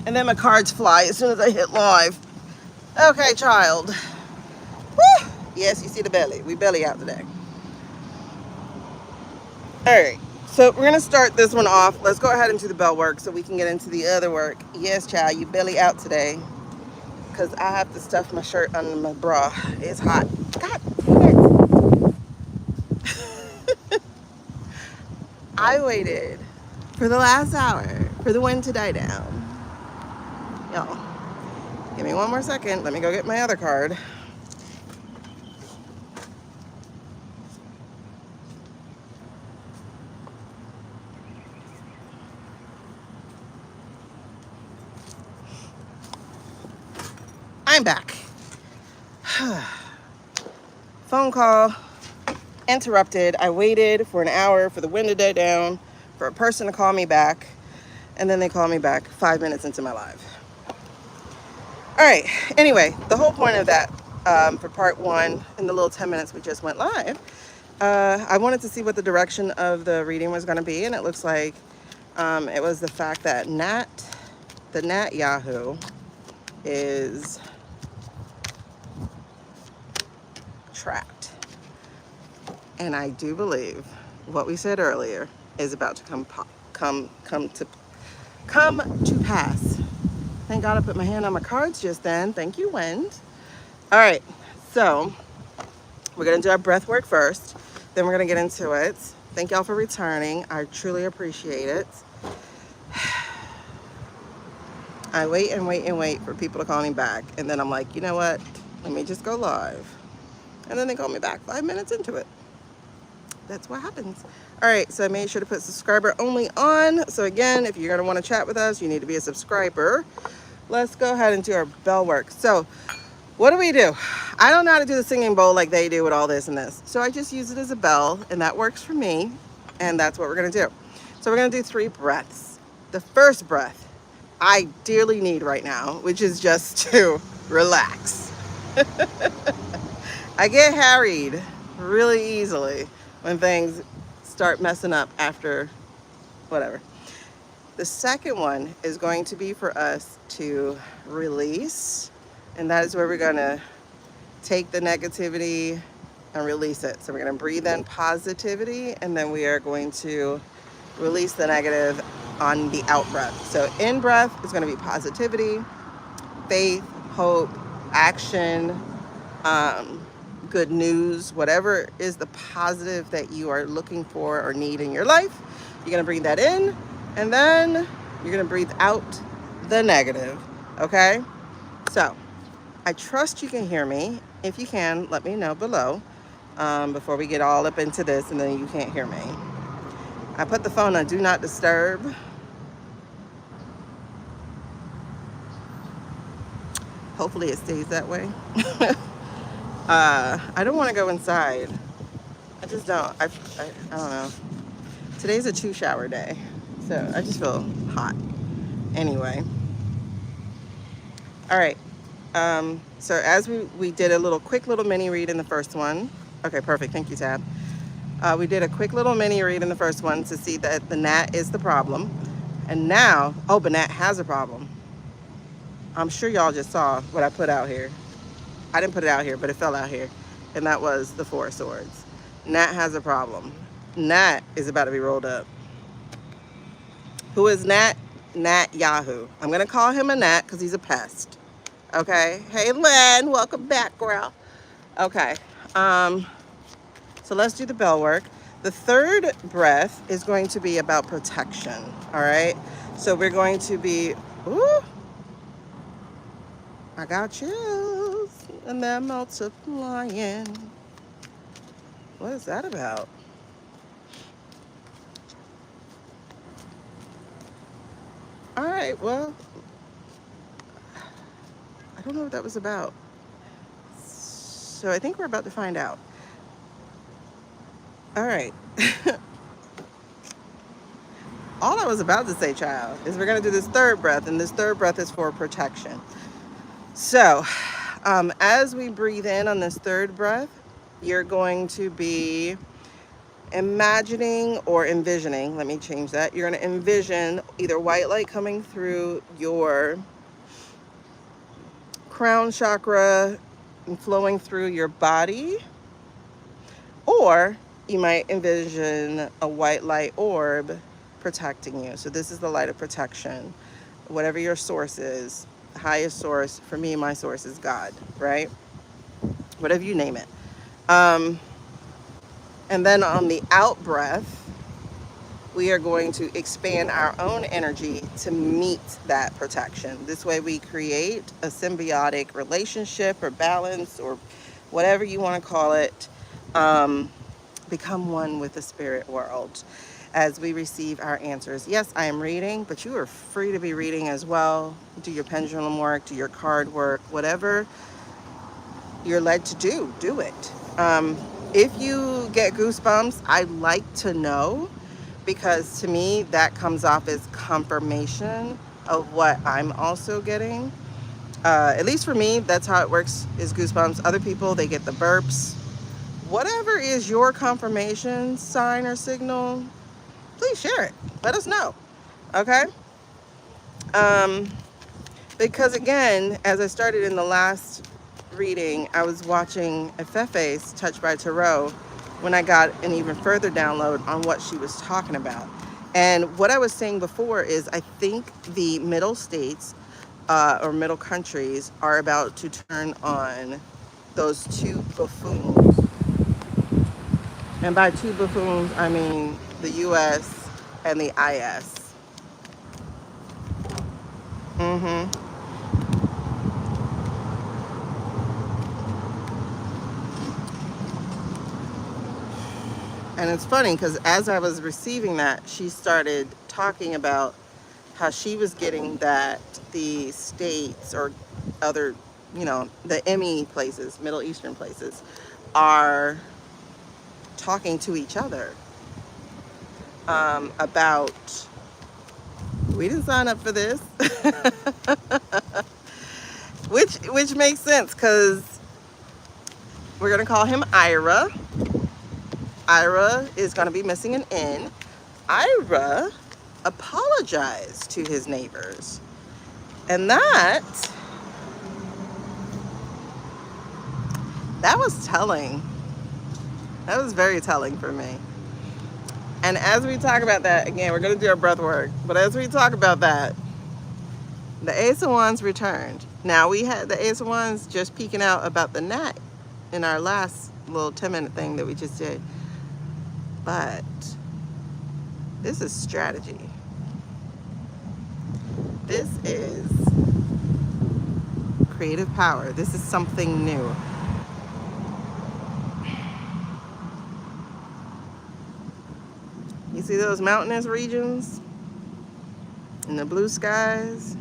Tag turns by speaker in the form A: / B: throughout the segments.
A: And then my cards fly as soon as I hit live. Okay, child. Woo! Yes, you see the belly. We belly out today. All right. So we're going to start this one off. Let's go ahead and do the bell work so we can get into the other work. Yes, child, you belly out today. Because I have to stuff my shirt under my bra. It's hot. God damn it. I waited for the last hour for the wind to die down. Y'all, give me one more second. Let me go get my other card. I'm back. Phone call interrupted. I waited for an hour for the wind to die down, for a person to call me back, and then they called me back 5 minutes into my live. All right. Anyway, the whole point of that for part one, in the little 10 minutes we just went live, I wanted to see what the direction of the reading was going to be, and it looks like it was the fact that the GnatYahoo is trapped. And I do believe what we said earlier is about to come to pass. Thank God I put my hand on my cards just then. Thank you, wind. All right, so we're gonna do our breath work first, then we're gonna get into it. Thank y'all for returning. I truly appreciate it. I wait and wait and wait for people to call me back, and then I'm like, you know what? Let me just go live. And then they call me back 5 minutes into it. That's what happens. All right, so I made sure to put subscriber only on. So again, if you're gonna wanna chat with us, you need to be a subscriber. Let's go ahead and do our bell work. So what do? I don't know how to do the singing bowl like they do with all this and this. So I just use it as a bell, and that works for me. And that's what we're gonna do. So we're gonna do 3 breaths. The first breath I dearly need right now, which is just to relax. I get harried really easily when things start messing up after whatever. The second one is going to be for us to release, and that is where we're gonna take the negativity and release it. So we're gonna breathe in positivity, and then we are going to release the negative on the out breath. So in breath is gonna be positivity, faith, hope, action, good news, whatever is the positive that you are looking for or need in your life. You're gonna breathe that in, and then you're gonna breathe out the negative, okay? So I trust you can hear me. If you can, let me know below before we get all up into this and then you can't hear me. I put the phone on do not disturb. Hopefully it stays that way. I don't want to go inside. I just don't. I don't know. Today's a 2-shower day, so I just feel hot. Anyway. All right. So as we did a quick little mini read in the first one. Okay, perfect. Thank you, Tab. We did a quick little mini read in the first one to see that the gnat is the problem. And now, but gnat has a problem. I'm sure y'all just saw what I put out here. I didn't put it out here, but it fell out here. And that was the 4 of Swords. Gnat has a problem. Gnat is about to be rolled up. Who is Gnat? GnatYahoo. I'm going to call him a gnat because he's a pest. Okay? Hey, Lynn. Welcome back, girl. Okay. So let's do the bell work. The third breath is going to be about protection. All right? So we're going to be... Ooh, I got chills. And they're multiplying. What is that about? All right, well, I don't know what that was about. So I think we're about to find out. All right. All I was about to say, child, is we're going to do this third breath, and this third breath is for protection. So as we breathe in on this third breath, you're going to be imagining or envisioning, let me change that. You're going to envision either white light coming through your crown chakra and flowing through your body, or you might envision a white light orb protecting you. So this is the light of protection. Whatever your source is, the highest source, for me, my source is God, right? Whatever you name it. And then on the out breath, we are going to expand our own energy to meet that protection. This way we create a symbiotic relationship or balance or whatever you want to call it. Become one with the spirit world as we receive our answers. Yes, I am reading, but you are free to be reading as well. Do your pendulum work, do your card work, whatever you're led to do it. If you get goosebumps, I'd like to know, because to me that comes off as confirmation of what I'm also getting. At least for me, that's how it works, is goosebumps. Other people, they get the burps. Whatever is your confirmation sign or signal, please share it. Let us know. Okay? Because again, as I started in the last reading, I was watching Efefe's Touched by Tarot when I got an even further download on what she was talking about. And what I was saying before is I think the middle states or middle countries are about to turn on those two buffoons. And by two buffoons, I mean the US and the IS. And it's funny because as I was receiving that, she started talking about how she was getting that the states or other, the Emmy places, Middle Eastern places, are talking to each other about, we didn't sign up for this, which makes sense because we're going to call him Ira. Ira is going to be missing an N. Ira apologized to his neighbors. And that was telling. That was very telling for me. And as we talk about that, again, we're going to do our breath work. But as we talk about that, the Ace of Wands returned. Now, we had the Ace of Wands just peeking out about the gnat in our last little 10-minute thing that we just did. But this is strategy. This is creative power. This is something new. You see those mountainous regions and the blue skies?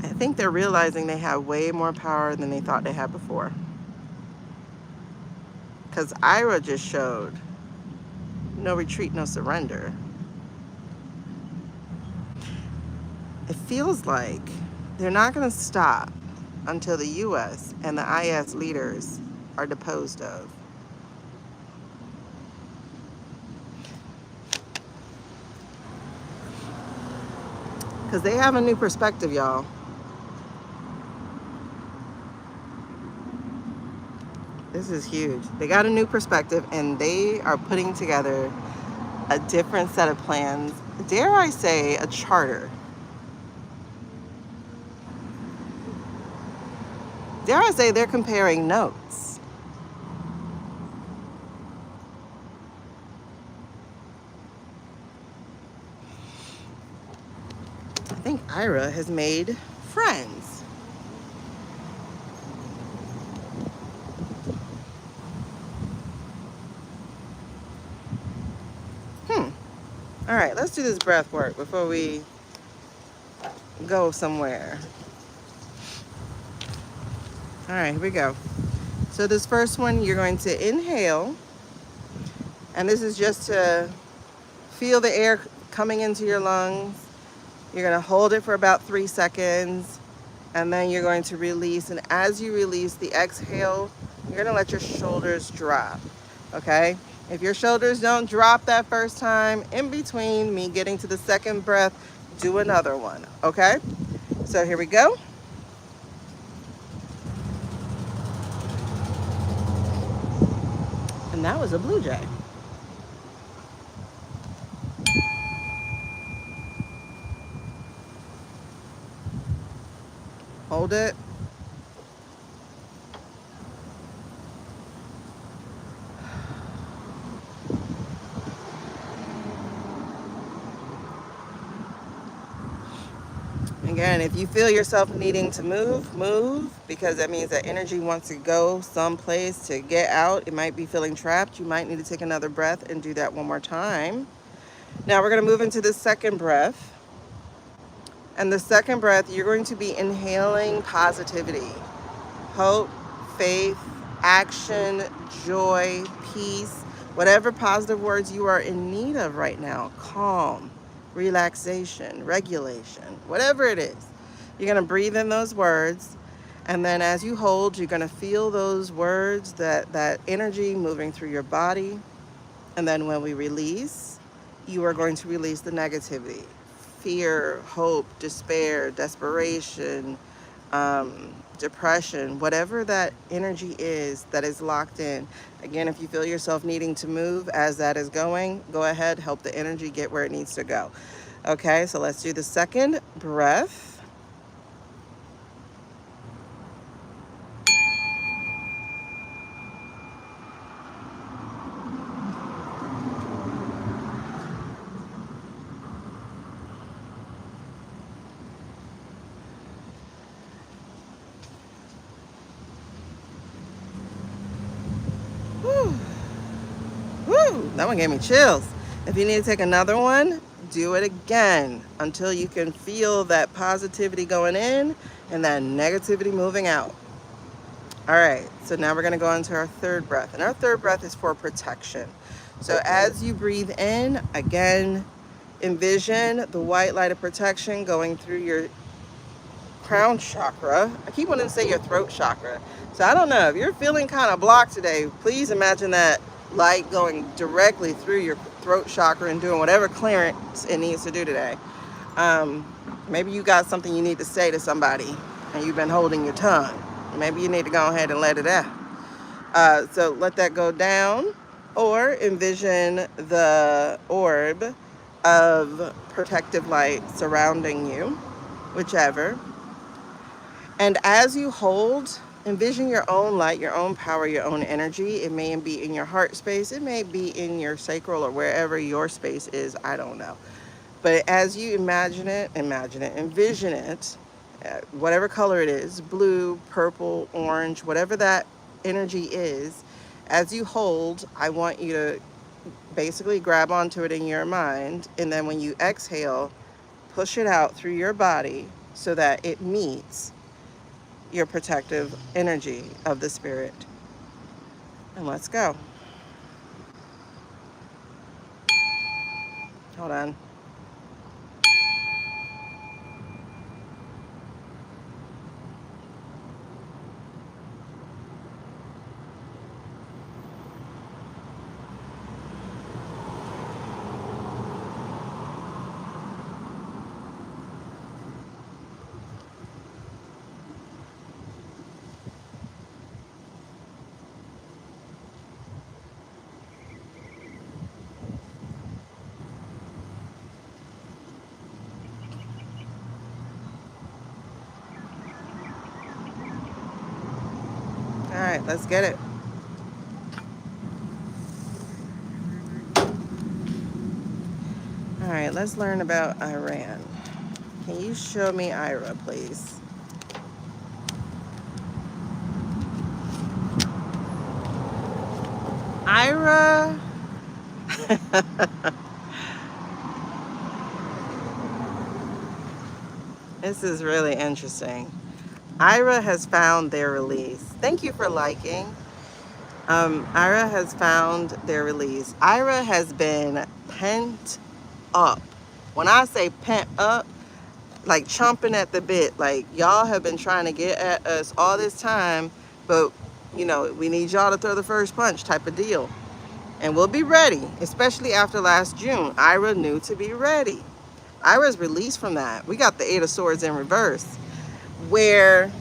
A: I think they're realizing they have way more power than they thought they had before. Because Ira just showed no retreat, no surrender. It feels like they're not going to stop until the US and the IS leaders are deposed of. Because they have a new perspective, y'all. This is huge. They got a new perspective and they are putting together a different set of plans. Dare I say, a charter. Dare I say, they're comparing notes. I think Ira has made friends. All right, let's do this breath work before we go somewhere. All right, here we go. So this first one, you're going to inhale. And this is just to feel the air coming into your lungs. You're going to hold it for about 3 seconds. And then you're going to release. And as you release the exhale, you're going to let your shoulders drop. Okay? If your shoulders don't drop that first time, in between me getting to the second breath, do another one. Okay? So here we go. And that was a blue jay. Hold it. Again, if you feel yourself needing to move, because that means that energy wants to go someplace to get out. It might be feeling trapped. You might need to take another breath and do that one more time. Now we're going to move into the second breath. And the second breath, you're going to be inhaling positivity, hope, faith, action, joy, peace, whatever positive words you are in need of right now. Calm, relaxation, regulation, whatever it is. You're going to breathe in those words. And then as you hold, you're going to feel those words, that energy moving through your body. And then when we release, you are going to release the negativity, fear, hope, despair, desperation, depression, whatever that energy is that is locked in. Again, if you feel yourself needing to move as that is going, go ahead, help the energy get where it needs to go. Okay, so let's do the second breath. Whew. Woo, that one gave me chills. If you need to take another one, do it again until you can feel that positivity going in and that negativity moving out. All right, so now we're gonna go into our third breath. And our third breath is for protection. So as you breathe in, again, envision the white light of protection going through your crown chakra. I keep wanting to say your throat chakra. So I don't know, if you're feeling kind of blocked today, please imagine that light going directly through your throat chakra and doing whatever clearance it needs to do today. Um, Maybe you got something you need to say to somebody and you've been holding your tongue. Maybe you need to go ahead and let it out. So let that go down, or envision the orb of protective light surrounding you, whichever. And as you hold, envision your own light, your own power, your own energy. It may be in your heart space. It may be in your sacral or wherever your space is. I don't know. But as you imagine it, envision it, whatever color it is, blue, purple, orange, whatever that energy is, as you hold, I want you to basically grab onto it in your mind. And then when you exhale, push it out through your body so that it meets your protective energy of the spirit. And let's go. Hold on. All right, let's get it. All right, let's learn about Iran. Can you show me Ira, please? Ira. This is really interesting. Ira has found their release. Thank you for liking. Ira has found their release. Ira has been pent up. When I say pent up, like chomping at the bit. Like, y'all have been trying to get at us all this time, but you know, we need y'all to throw the first punch type of deal. And we'll be ready, especially after last June. Ira knew to be ready. Ira's released from that. We got the Eight of Swords in reverse, where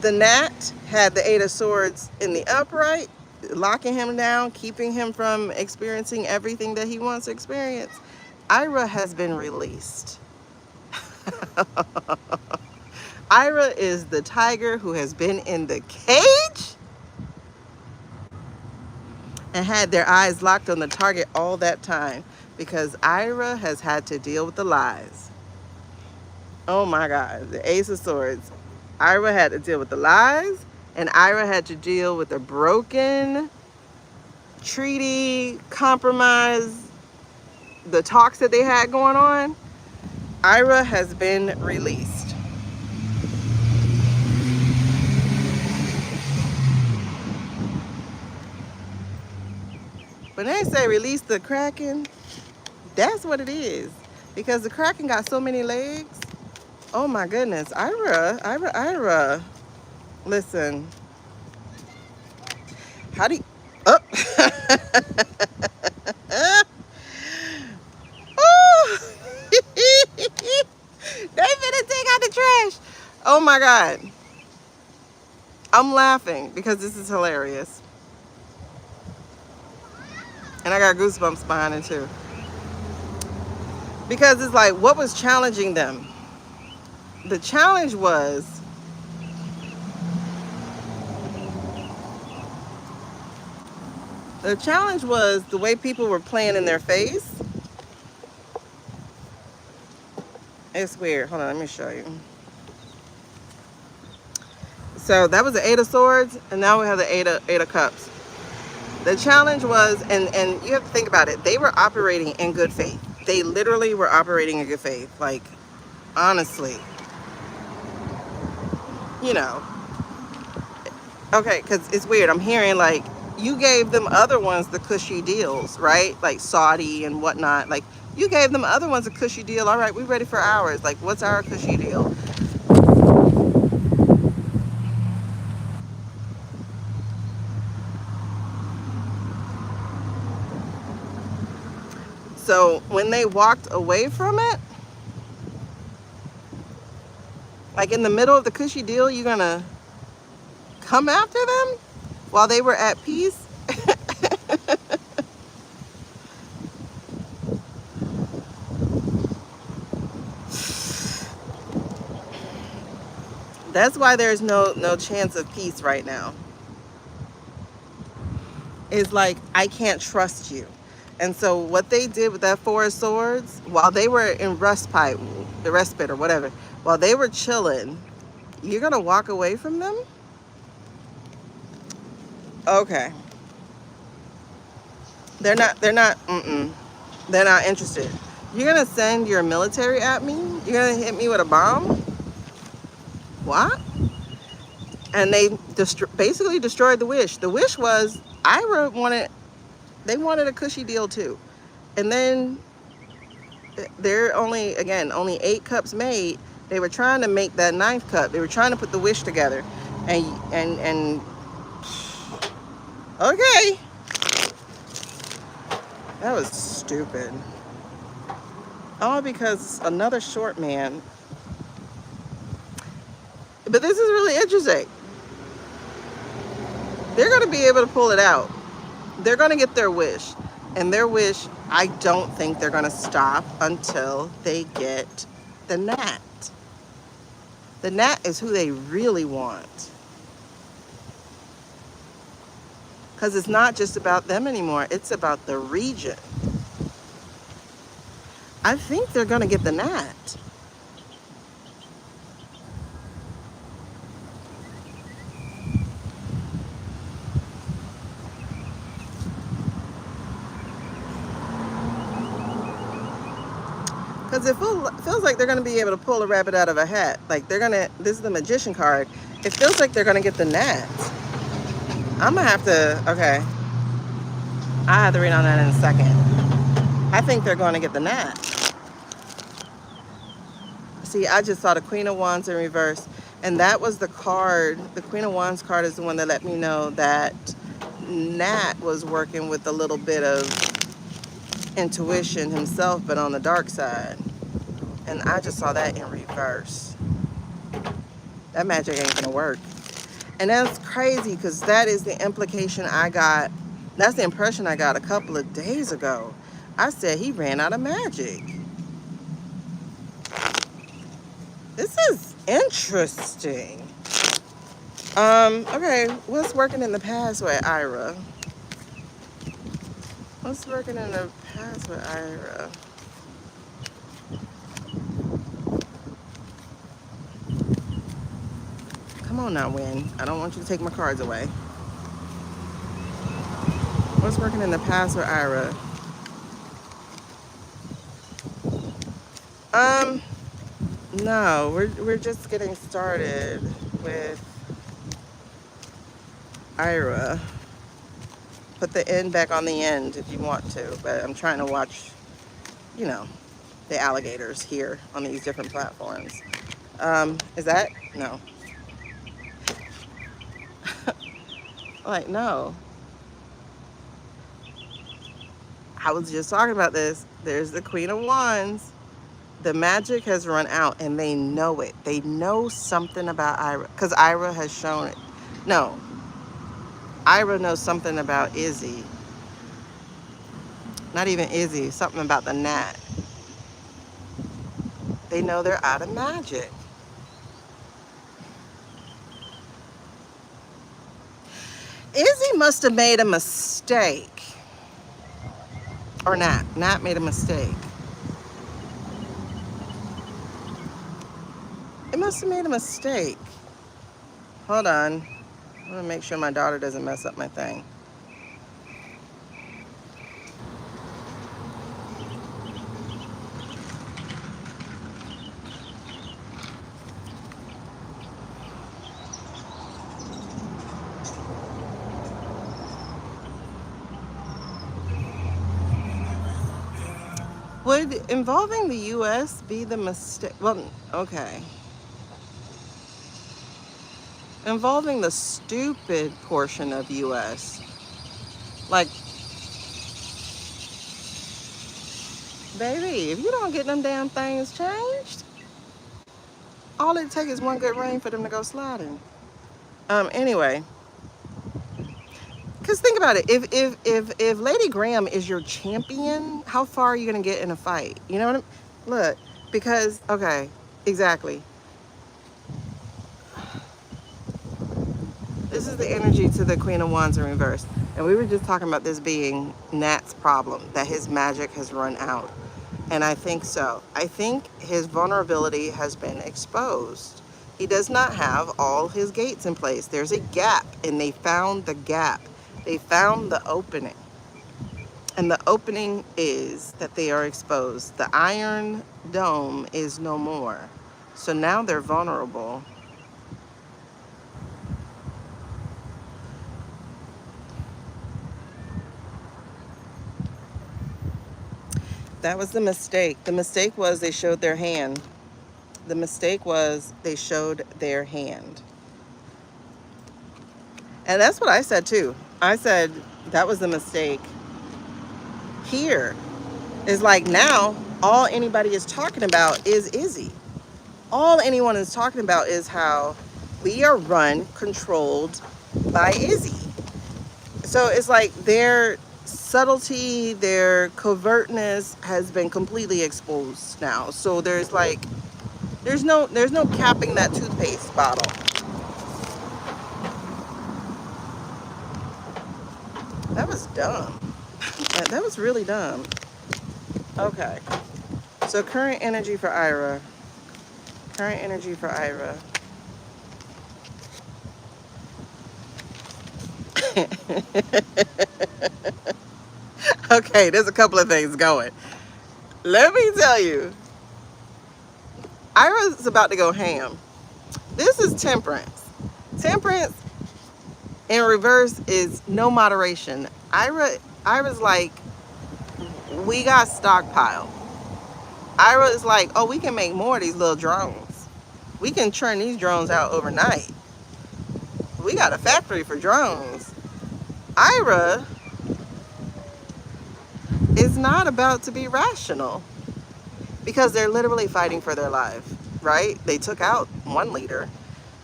A: the Gnat had the Eight of Swords in the upright, locking him down, keeping him from experiencing everything that he wants to experience. Ira has been released. Ira is the tiger who has been in the cage and had their eyes locked on the target all that time, because Ira has had to deal with the lies. Oh my God, the Ace of Swords. Ira had to deal with the lies, and Ira had to deal with the broken treaty, compromise, the talks that they had going on. Ira has been released. When they say release the Kraken, that's what it is. Because the Kraken got so many legs. Oh my goodness. Ira. Listen. How do you... Oh. Oh. They finna take out the trash. Oh my God. I'm laughing because this is hilarious. And I got goosebumps behind it too. Because it's like, what was challenging them? The challenge was the way people were playing in their face. It's weird. Hold on, let me show you. So that was the Eight of Swords, and now we have the Eight of Cups. The challenge was, and you have to think about it, they were operating in good faith. They literally were operating in good faith. Like, honestly. You know. Okay, because it's weird. I'm hearing, like, you gave them other ones the cushy deals, right? Like Saudi and whatnot. Like, you gave them other ones a cushy deal. All right, we're ready for ours. Like, what's our cushy deal? So when they walked away from it, like in the middle of the cushy deal, you're gonna come after them while they were at peace? That's why there's no chance of peace right now. It's like, I can't trust you. And so what they did with that Four of Swords, while they were in respite or whatever, while they were chilling, you're gonna walk away from them? Okay. They're not interested. You're gonna send your military at me? You're gonna hit me with a bomb? What? And they basically destroyed the wish. The wish was, Ira wanted a cushy deal too. And then they're only 8 cups made. They were trying to make that 9th cup. They were trying to put the wish together. And okay. That was stupid. All because another short man. But this is really interesting. They're going to be able to pull it out. They're going to get their wish. And their wish, I don't think they're going to stop until they get the Gnat. The Gnat is who they really want. Because it's not just about them anymore. It's about the region. I think they're going to get the Gnat. Because it feels like they're going to be able to pull a rabbit out of a hat. Like this is the Magician card. It feels like they're going to get the Gnat. I'm going to have to, okay. I have to read on that in a second. I think they're going to get the Gnat. see, I just saw the Queen of Wands in reverse. And that was the card. The Queen of Wands card is the one that let me know that Nat was working with a little bit of intuition himself, but on the dark side. And I just saw that in reverse. That magic ain't gonna work. And that's crazy because that is the implication I got. That's the impression I got a couple of days ago. I said he ran out of magic. This is interesting. Okay, what's working in the past with Ira? What's working in the past with Ira? Come on now, Win. I don't want you to take my cards away. What's working in the past with Ira? No, we're just getting started with Ira. Put the end back on the end if you want to, but I'm trying to watch, you know, the alligators here on these different platforms. Is that? No. Like, no. I was just talking about this. There's the Queen of Wands. The magic has run out and they know it. They know something about Ira because Ira has shown it. No, Ira knows something about Izzy. Not even Izzy, something about the Nat. They know they're out of magic. Izzy must have made a mistake. Or Nat. Nat made a mistake. It must have made a mistake. Hold on. I want to make sure my daughter doesn't mess up my thing. Would involving the U.S. be the mistake? Well, okay. Involving the stupid portion of U.S. Like, baby, if you don't get them damn things changed, all it takes is one good rain for them to go sliding. Anyway, because think about it. If Lady Graham is your champion, how far are you going to get in a fight? You know what I mean? Look, because, okay, exactly. This is the energy to the Queen of Wands in reverse. And we were just talking about this being Nat's problem, that his magic has run out. And I think so. I think his vulnerability has been exposed. He does not have all his gates in place. There's a gap, and they found the gap. They found the opening. And the opening is that they are exposed. The Iron Dome is no more. So now they're vulnerable. That was the mistake. The mistake was they showed their hand. The mistake was they showed their hand. And that's what I said too. I said that was the mistake. Here is like now all anybody is talking about is Izzy. All anyone is talking about is how we are run, controlled by Izzy. So it's like their subtlety, their covertness has been completely exposed now. So there's like, there's no capping that toothpaste bottle. That was dumb. That was really dumb. Okay. So current energy for Ira. Current energy for Ira. Okay, there's a couple of things going. Let me tell you. Ira's about to go ham. This is temperance. Temperance in reverse is no moderation. Ira's like, we got stockpile. Ira is like, oh, we can make more of these little drones. We can churn these drones out overnight. We got a factory for drones. Ira is not about to be rational because they're literally fighting for their life, right? They took out one leader.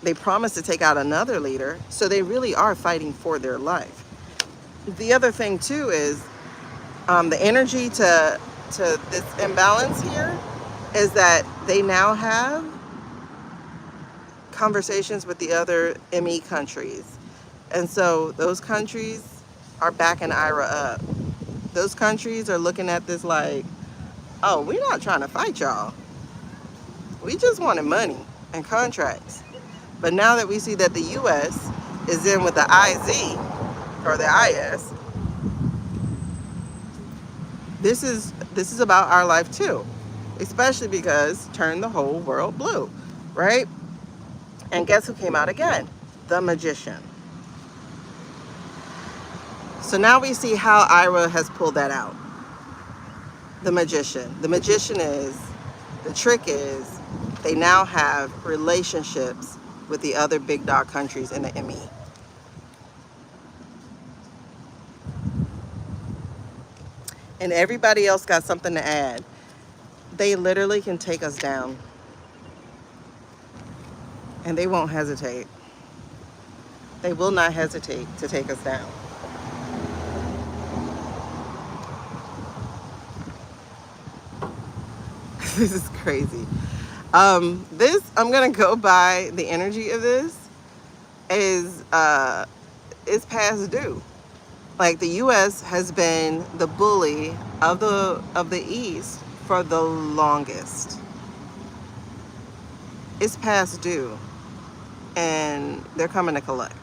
A: They promised to take out another leader. So they really are fighting for their life. The other thing too is the energy to this imbalance here is that they now have conversations with the other ME countries. And so those countries are backing Ira up. Those countries are looking at this like, oh, we're not trying to fight y'all. We just wanted money and contracts. But now that we see that the US is in with the IZ or the IS, this is about our life too. Especially because turn the whole world blue, right? And guess who came out again? The magician. So now we see how Ira has pulled that out. The magician. The magician is, the trick is, they now have relationships with the other big dog countries in the ME. And everybody else got something to add. They literally can take us down. And they won't hesitate. They will not hesitate to take us down. This is crazy. This, I'm gonna go by the energy of this, is past due. Like the US has been the bully of the East for the longest. It's past due. And they're coming to collect.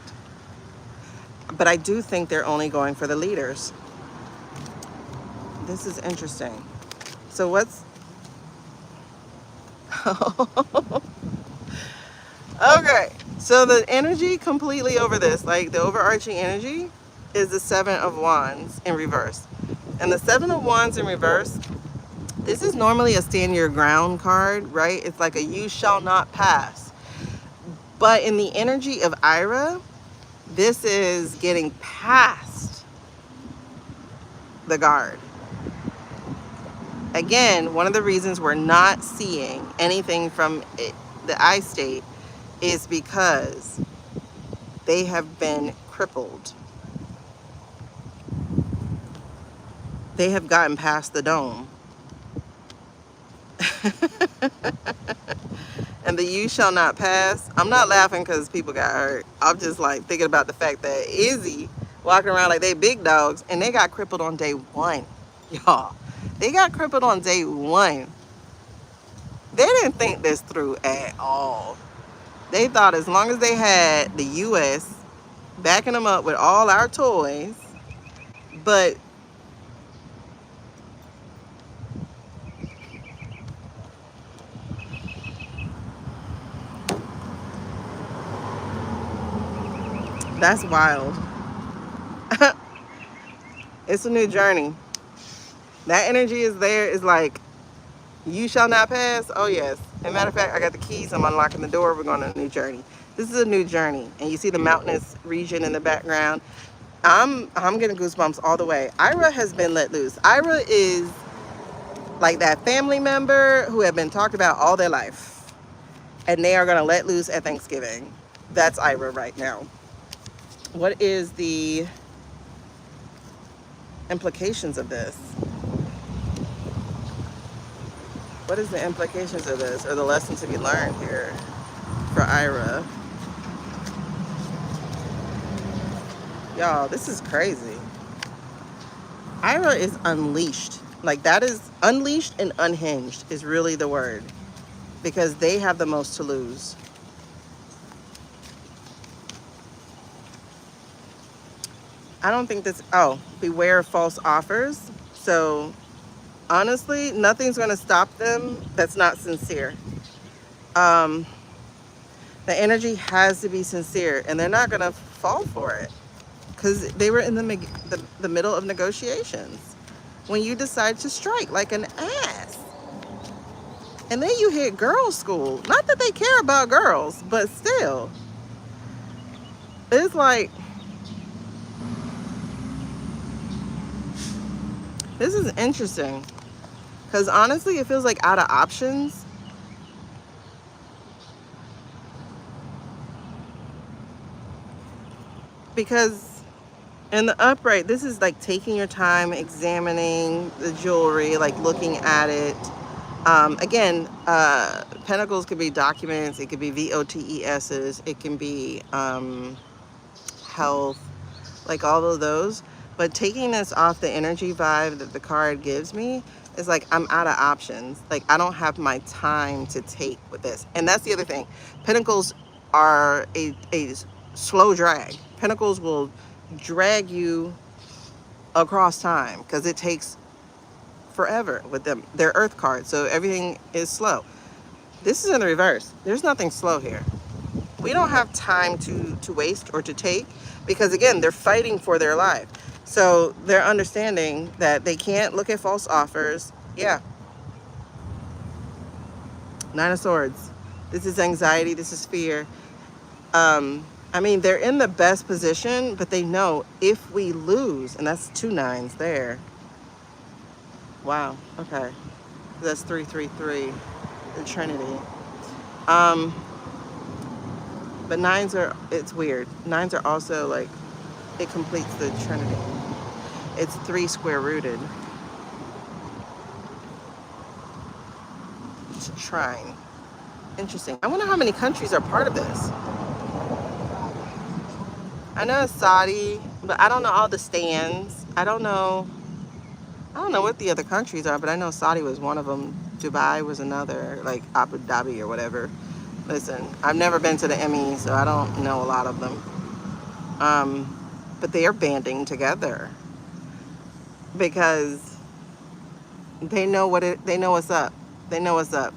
A: But I do think they're only going for the leaders. This is interesting. So what's okay, so the energy completely over this, like the overarching energy, is the Seven of Wands in reverse. And the Seven of Wands in reverse, this is normally a stand your ground card, right? It's like a you shall not pass. But in the energy of Ira, this is getting past the guard. Again, one of the reasons we're not seeing anything from the I state is because they have been crippled. They have gotten past the dome. And the you shall not pass. I'm not laughing because people got hurt. I'm just like thinking about the fact that Izzy walking around like they big dogs and they got crippled on day one. Y'all, they got crippled on day one. They didn't think this through at all. They thought as long as they had the US backing them up with all our toys, but that's wild. It's a new journey. That energy is there. Is like, you shall not pass. Oh yes. As a matter of fact, I got the keys. I'm unlocking the door. We're going on a new journey. This is a new journey. And you see the mountainous region in the background. I'm getting goosebumps all the way. Ira has been let loose. Ira is like that family member who have been talked about all their life. And they are going to let loose at Thanksgiving. That's Ira right now. What is the implications of this? What is the implications of this, or the lesson to be learned here for Ira? Y'all, this is crazy. Ira is unleashed. Like, that is unleashed and unhinged is really the word, because they have the most to lose. I don't think this, oh, beware of false offers. So honestly, nothing's going to stop them that's not sincere. The energy has to be sincere, and they're not going to fall for it because they were in the middle of negotiations when you decide to strike like an ass. And then you hit girls' school. Not that they care about girls, but still. It's like, this is interesting. Because honestly, it feels like out of options. Because in the upright, this is like taking your time, examining the jewelry, like looking at it. Again, pentacles could be documents, it could be VOTESs, it can be health, like all of those. But taking this off the energy vibe that the card gives me is like, I'm out of options. Like, I don't have my time to take with this. And that's the other thing. Pentacles are a slow drag. Pentacles will drag you across time because it takes forever with them. They're earth cards, so everything is slow. This is in the reverse. There's nothing slow here. We don't have time to waste or to take, because again, they're fighting for their life. So they're understanding that they can't look at false offers. Yeah. Nine of Swords. This is anxiety. This is fear. I mean, they're in the best position, but they know if we lose, and that's 2 9s there. Wow. Okay. That's 333. The Trinity. But 9s are, it's weird. 9s are also like, it completes the Trinity. It's 3 square rooted. It's a trine. Interesting. I wonder how many countries are part of this. I know it's Saudi, but I don't know all the stands. I don't know what the other countries are, but I know Saudi was one of them. Dubai was another, like Abu Dhabi or whatever. Listen, I've never been to the Emmy, so I don't know a lot of them. But they are banding together because they know they know what's up. They know what's up.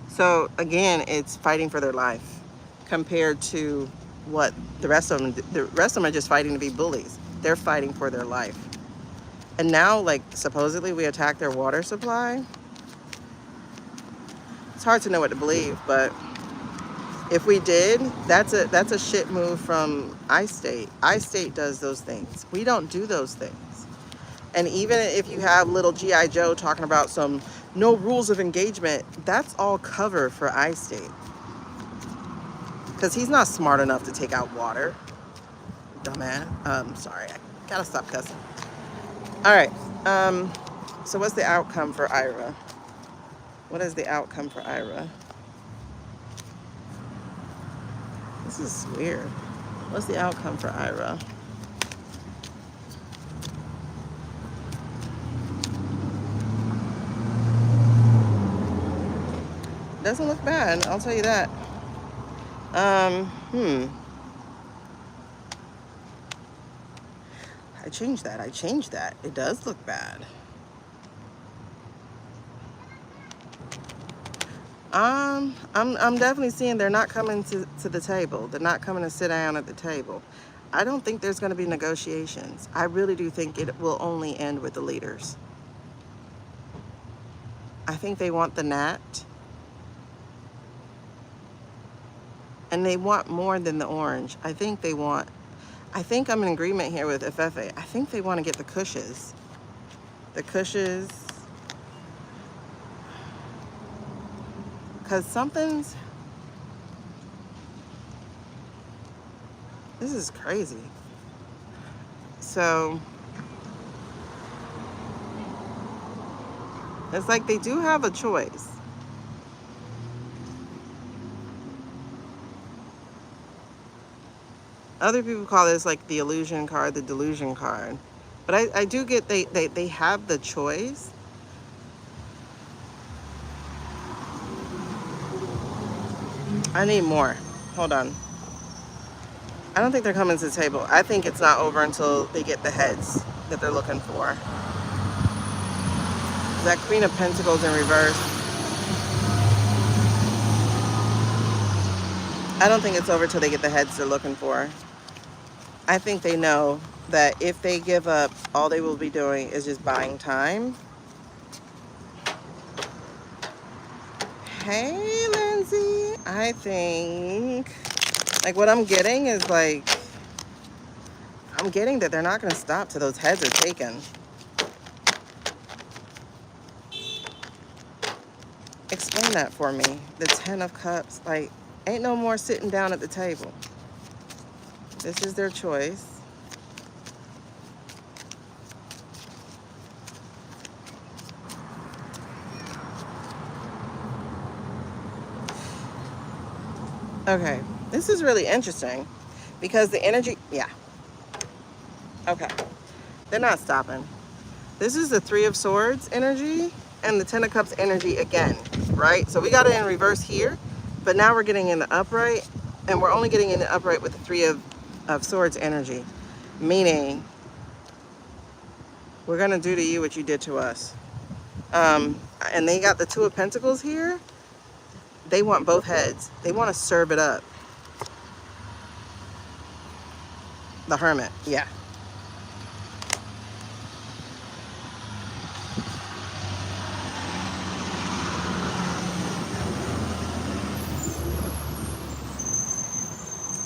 A: So again, it's fighting for their life compared to what the rest of them. The rest of them are just fighting to be bullies. They're fighting for their life. And now, like, supposedly we attacked their water supply. It's hard to know what to believe, but if we did, that's a shit move from I-State. I-State does those things. We don't do those things. And even if you have little G.I. Joe talking about some no rules of engagement, that's all cover for I-State. Because he's not smart enough to take out water. Dumbass. Sorry, I gotta stop cussing. All right. So what's the outcome for Ira? What is the outcome for Ira? This is weird. What's the outcome for Ira? Doesn't look bad, I'll tell you that. I changed that. It does look bad. I'm definitely seeing they're not coming to the table. They're not coming to sit down at the table. I don't think there's going to be negotiations. I really do think it will only end with the leaders. I think they want the gnat. And they want more than the orange. I think I'm in agreement here with Efefe. I think they want to get the cushes. The cushes. Because this is crazy. So, it's like they do have a choice. Other people call this like the illusion card, the delusion card. But I do get they have the choice. I need more. Hold on. I don't think they're coming to the table. I think it's not over until they get the heads that they're looking for. That Queen of Pentacles in reverse. I don't think it's over till they get the heads they're looking for. I think they know that if they give up, all they will be doing is just buying time. Hey, Lindsay. I think, like, what I'm getting is, like, I'm getting that they're not going to stop till those heads are taken. Explain that for me. The 10 of Cups. Like, ain't no more sitting down at the table. This is their choice. Okay. This is really interesting because the energy, yeah. Okay. They're not stopping. This is the 3 of Swords energy and the 10 of Cups energy again, right? So we got it in reverse here, but now we're getting in the upright, and we're only getting in the upright with the 3 of Swords energy, meaning we're going to do to you what you did to us. And they got the 2 of Pentacles here. They want both heads. They want to serve it up. The Hermit, yeah.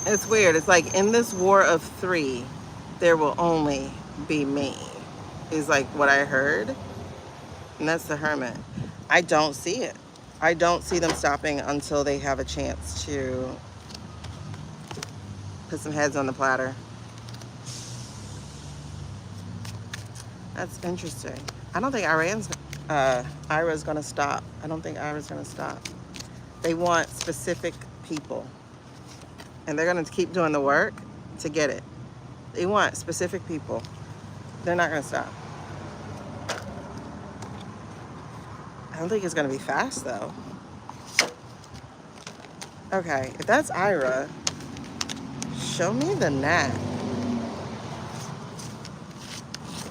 A: It's weird. It's like in this war of 3, there will only be me, is like what I heard. And that's the Hermit. I don't see it. I don't see them stopping until they have a chance to put some heads on the platter. That's interesting. I don't think Ira's going to stop. I don't think Ira's going to stop. They want specific people. And they're going to keep doing the work to get it. They want specific people. They're not going to stop. I don't think it's going to be fast, though. Okay, if that's Ira, show me the gnat.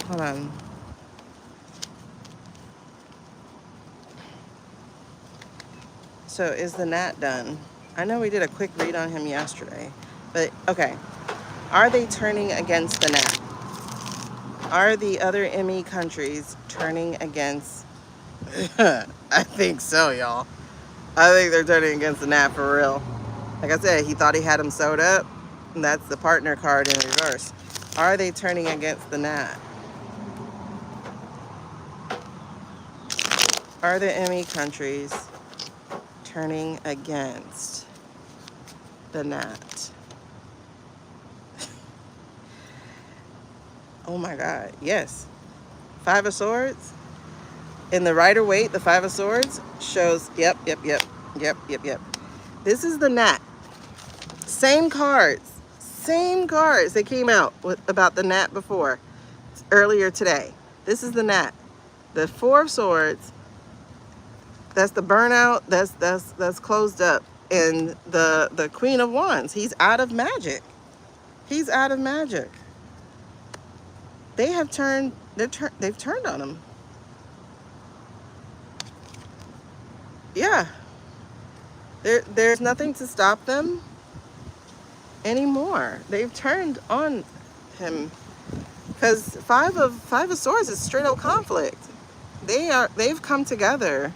A: Hold on. So is the gnat done? I know we did a quick read on him yesterday, but okay. Are they turning against the gnat? Are the other ME countries turning against? I think so, y'all. I think they're turning against the gnat for real. Like I said, he thought he had him sewed up. And that's the partner card in reverse. Are they turning against the gnat? Are the ME countries turning against the gnat? Oh my God, yes. 5 of Swords. In the Rider-Waite, the 5 of Swords shows, yep. This is the gnat. Same cards. They came out with about the gnat before, earlier today. This is the gnat. The 4 of Swords, that's the burnout, that's closed up. And the Queen of Wands, he's out of magic. He's out of magic. They have turned, they've turned on him. Yeah. There's nothing to stop them anymore. They've turned on him because 5 of Swords is straight up conflict. They've come together.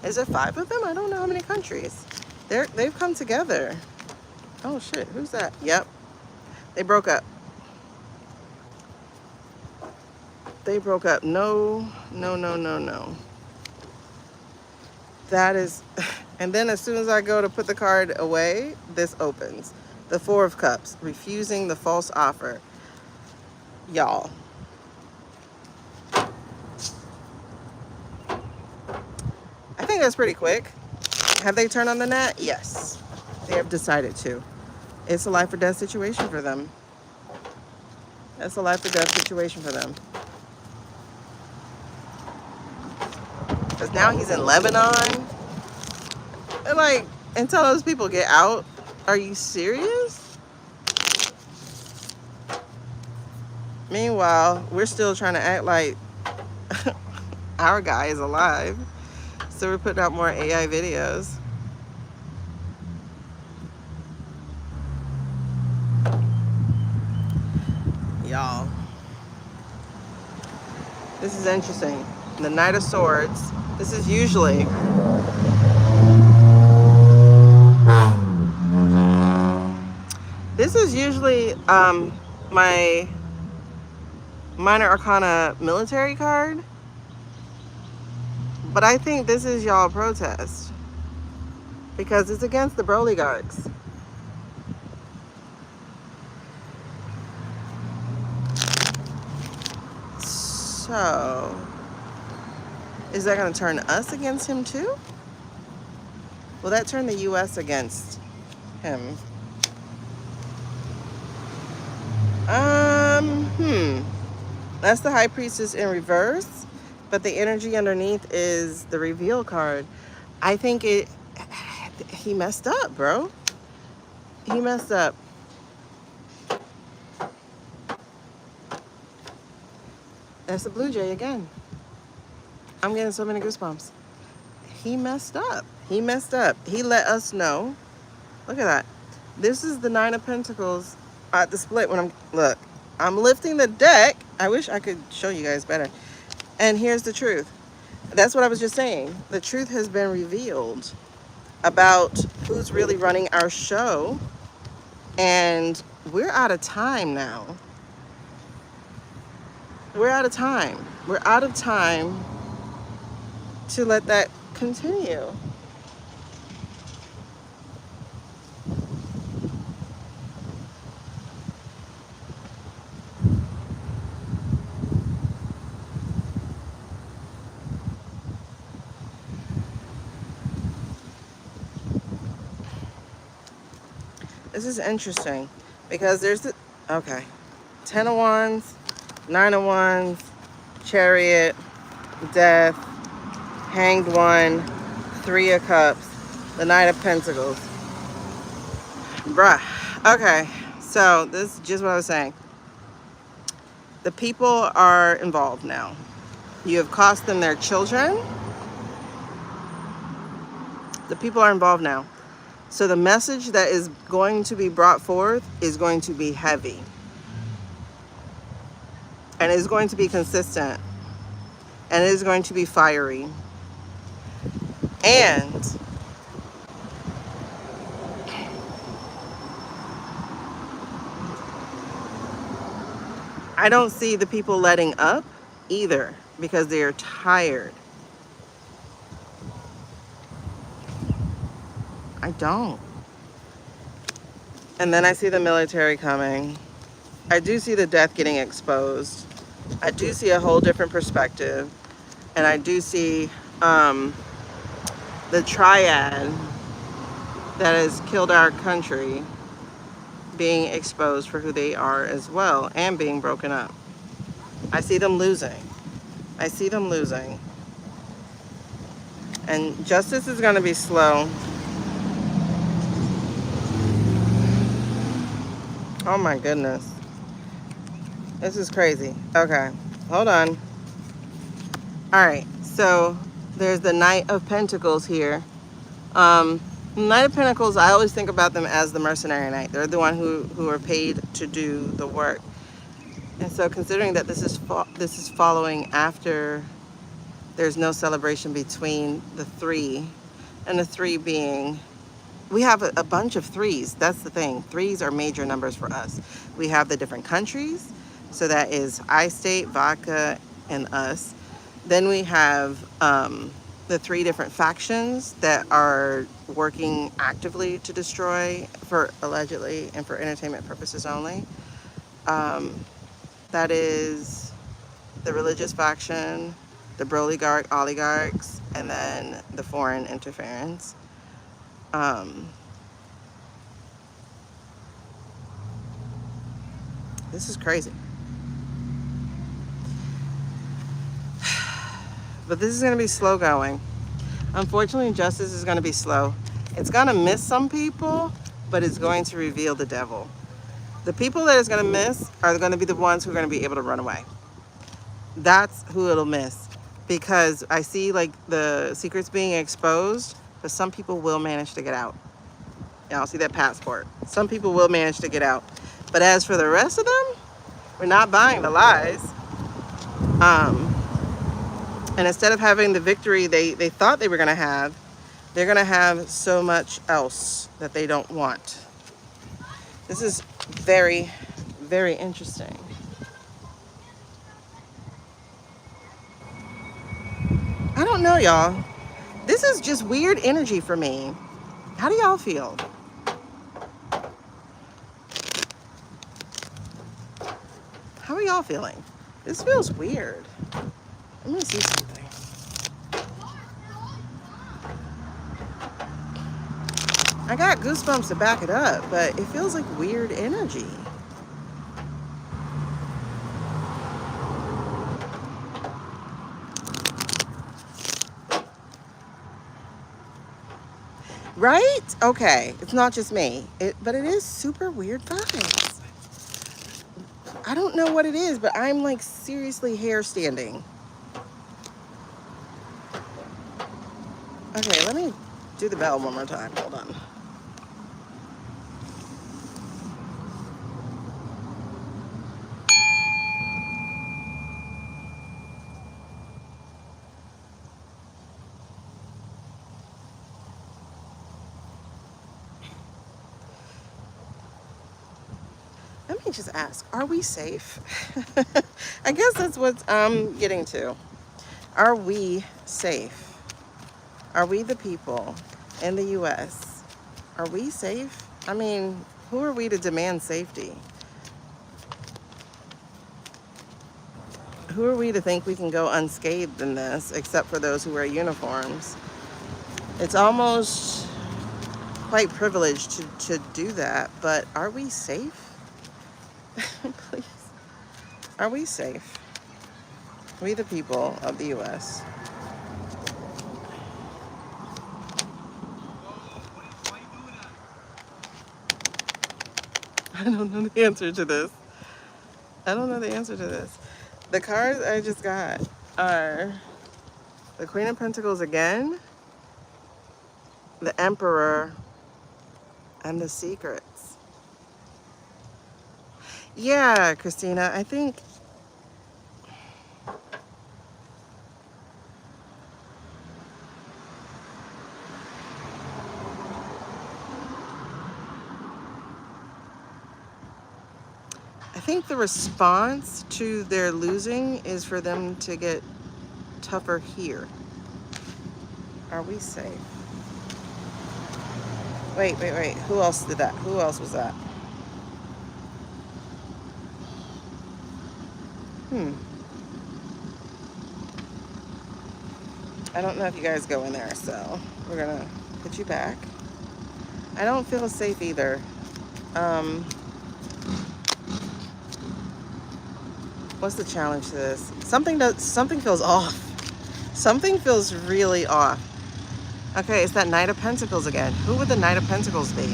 A: Is there 5 of them? I don't know how many countries. They've come together. Oh shit, who's that? Yep. They broke up. They broke up. No. That is, and then as soon as I go to put the card away, this opens. The 4 of Cups, refusing the false offer. Y'all. I think that's pretty quick. Have they turned on the gnat? Yes. They have decided to. It's a life or death situation for them. That's a life or death situation for them. Because now he's in Lebanon. And like, until those people get out, are you serious? Meanwhile, we're still trying to act like our guy is alive. So we're putting out more AI videos. Y'all. This is interesting. The Knight of Swords. This is usually This is usually my Minor Arcana military card, but I think this is y'all protest because it's against the Brolygarchs. So, is that going to turn us against him too? Will that turn the U.S. against him? That's the High Priestess in reverse, but the energy underneath is the reveal card. I think he messed up, bro. He messed up. That's the Blue Jay again. I'm getting so many goosebumps. He messed up. He messed up. He let us know. Look at that. This is the Nine of Pentacles at the split when I'm lifting the deck. I wish I could show you guys better. And here's the truth. That's what I was just saying. The truth has been revealed about who's really running our show. And we're out of time now. We're out of time. We're out of time to let that continue. This is interesting because there's the, okay, 10 of Wands, 9 of Wands, Chariot, Death, Hanged One, 3 of Cups, the Knight of Pentacles. Bruh. Okay, so this is just what I was saying. The people are involved now. You have cost them their children. The people are involved now. So the message that is going to be brought forth is going to be heavy. And it is going to be consistent. And it is going to be fiery. And I don't see the people letting up either because they are tired. I don't. And then I see the military coming. I do see the death getting exposed. I do see a whole different perspective. And I do see the triad that has killed our country being exposed for who they are as well and being broken up. I see them losing. I see them losing. And justice is going to be slow. Oh my goodness. This is crazy. Okay, hold on. All right, so there's the Knight of Pentacles here. Knight of Pentacles, I always think about them as the mercenary knight. They're the one who are paid to do the work. And so considering that this is following after there's no celebration between the 3, and the 3 being, we have a bunch of 3s. That's the thing. 3s are major numbers for us. We have the different countries. So that is I-State, Vodka, and us. Then we have the 3 different factions that are working actively to destroy, for allegedly and for entertainment purposes only. That is the religious faction, the Brolygarch oligarchs, and then the foreign interference. This is crazy. But this is going to be slow going. Unfortunately, justice is going to be slow. It's going to miss some people, but it's going to reveal the devil. The people that it's going to miss are going to be the ones who are going to be able to run away. That's who it'll miss. Because I see like the secrets being exposed, but some people will manage to get out. Y'all see that passport. Some people will manage to get out. But as for the rest of them, we're not buying the lies. And instead of having the victory they thought they were going to have, they're going to have so much else that they don't want. This is Very, very interesting. I don't know, y'all. This is just weird energy for me. How do y'all feel? How are y'all feeling? This feels weird. Let me see something. I got goosebumps to back it up, but it feels like weird energy. Right? Okay, it's not just me, but it is super weird vibes. I don't know what it is, but I'm like seriously hair standing. Okay, let me do the bell one more time. Hold on. Let me just ask, are we safe? I guess that's what I'm getting to. Are we safe? Are we the people in the US? Are we safe? I mean, who are we to demand safety? Who are we to think we can go unscathed in this, except for those who wear uniforms? It's almost quite privileged to do that, but are we safe? Please. Are we safe? We the people of the US. I don't know the answer to this. I don't know the answer to this. The cards I just got are the Queen of Pentacles again, the Emperor, and the Secrets. Yeah, Christina, I think the response to their losing is for them to get tougher here. Are we safe? Wait. Who else did that? Who else was that? I don't know if you guys go in there, so we're gonna put you back. I don't feel safe either. What's the challenge to this? Something feels off. Something feels really off. Okay, it's that Knight of Pentacles again. Who would the Knight of Pentacles be?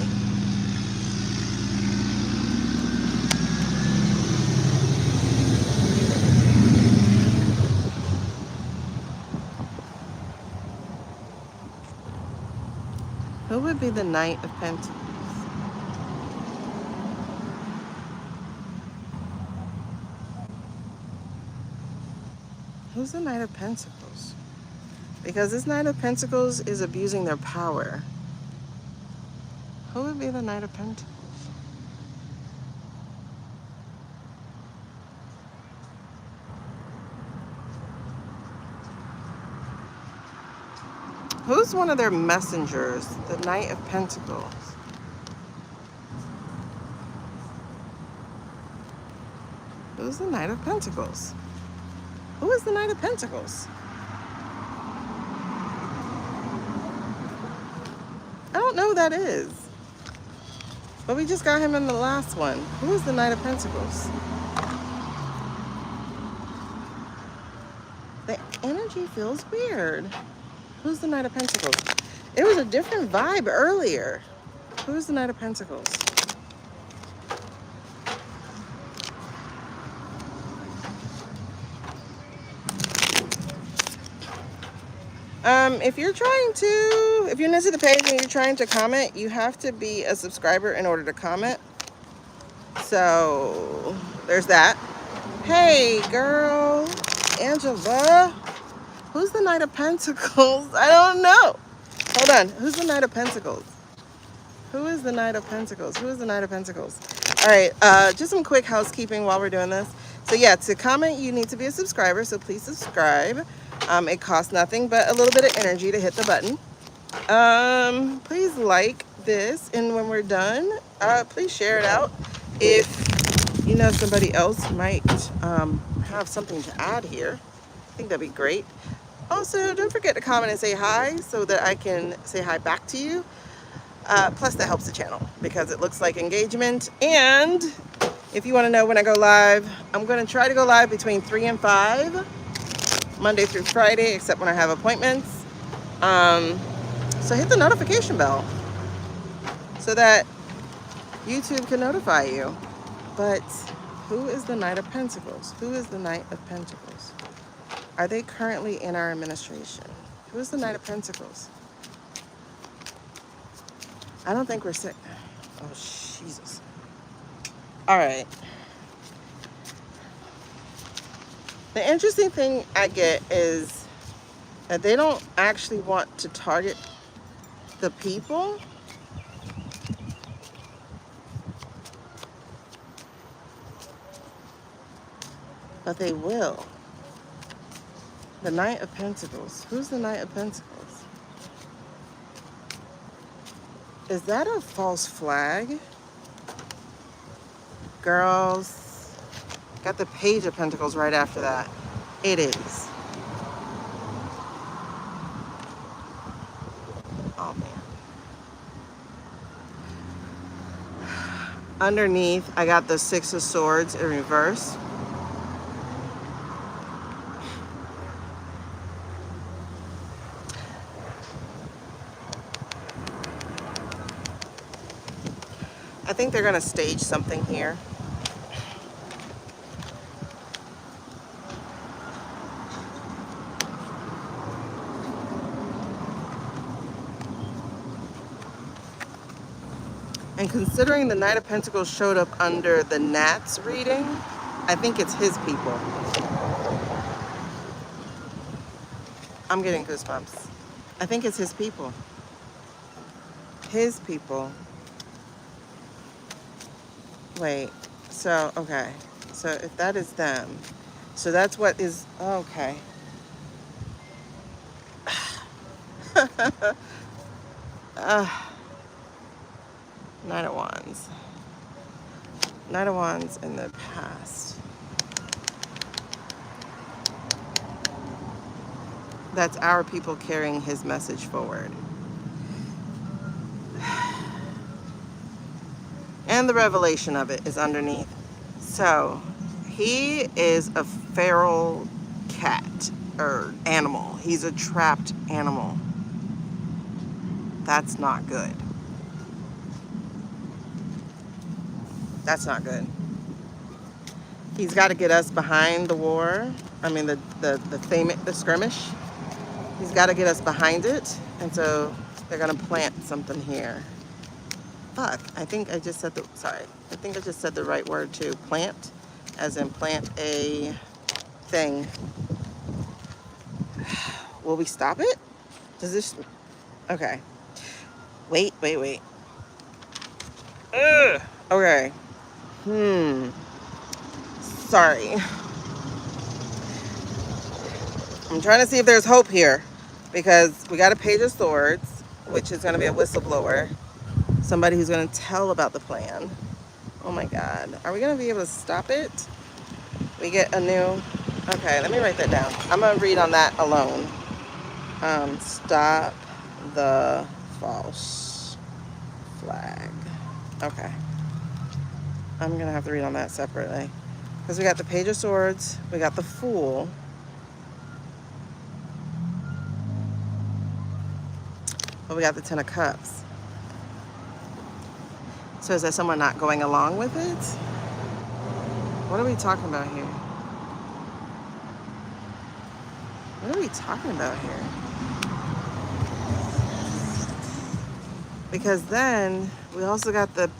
A: Who would be the Knight of Pentacles? Who's the Knight of Pentacles? Because this Knight of Pentacles is abusing their power. Who would be the Knight of Pentacles? Who's one of their messengers? The Knight of Pentacles. Who's the Knight of Pentacles? Who is the Knight of Pentacles? I don't know who that is. But we just got him in the last one. Who is the Knight of Pentacles? The energy feels weird. Who's the Knight of Pentacles? It was a different vibe earlier. Who's the Knight of Pentacles? If you're new to the page and you're trying to comment, you have to be a subscriber in order to comment. So there's that. Hey, girl, Angela. Who's the Knight of Pentacles? I don't know. Hold on. Who's the Knight of Pentacles? Who is the Knight of Pentacles? Who is the Knight of Pentacles? All right, just some quick housekeeping while we're doing this. So yeah, to comment, you need to be a subscriber, so please subscribe. It costs nothing but a little bit of energy to hit the button. Please like this, and when we're done, please share it out. If you know somebody else might have something to add here, I think that'd be great. Also, don't forget to comment and say hi so that I can say hi back to you. Plus, that helps the channel because it looks like engagement. And if you want to know when I go live, I'm going to try to go live between 3 and 5, Monday through Friday, except when I have appointments. So hit the notification bell so that YouTube can notify you. But who is the Knight of Pentacles? Who is the Knight of Pentacles? Are they currently in our administration? Who is the Knight of Pentacles? I don't think we're sick. Oh, Jesus. All right. The interesting thing I get is that they don't actually want to target the people. But they will. The Knight of Pentacles. Who's the Knight of Pentacles? Is that a false flag? Girls. Got the Page of Pentacles right after that. It is. Oh, man. Underneath, I got the Six of Swords in reverse. I think they're going to stage something here. And considering the Knight of Pentacles showed up under the Gnats reading, I think it's his people. I'm getting goosebumps. I think it's his people. His people. Wait, so, okay. So if that is them, so that's what is, okay. Knight of Wands. Knight of Wands in the past. That's our people carrying his message forward. And the revelation of it is underneath. So, he is a feral cat or animal. He's a trapped animal. That's not good. That's not good. He's got to get us behind the war. I mean, the skirmish. He's got to get us behind it. And so they're going to plant something here. Fuck, I think I just said I think I just said the right word too. Plant, as in plant a thing. Will we stop it? Does this, okay. Wait. Ugh. Okay. Sorry. I'm trying to see if there's hope here because we got a Page of Swords, which is going to be a whistleblower. Somebody who's going to tell about the plan. Oh my God. Are we going to be able to stop it? We get a new... Okay, let me write that down. I'm going to read on that alone. Stop the false flag. Okay. I'm going to have to read on that separately. Because we got the Page of Swords. We got the Fool. But we got the Ten of Cups. So is that someone not going along with it? What are we talking about here? What are we talking about here? Because then we also got the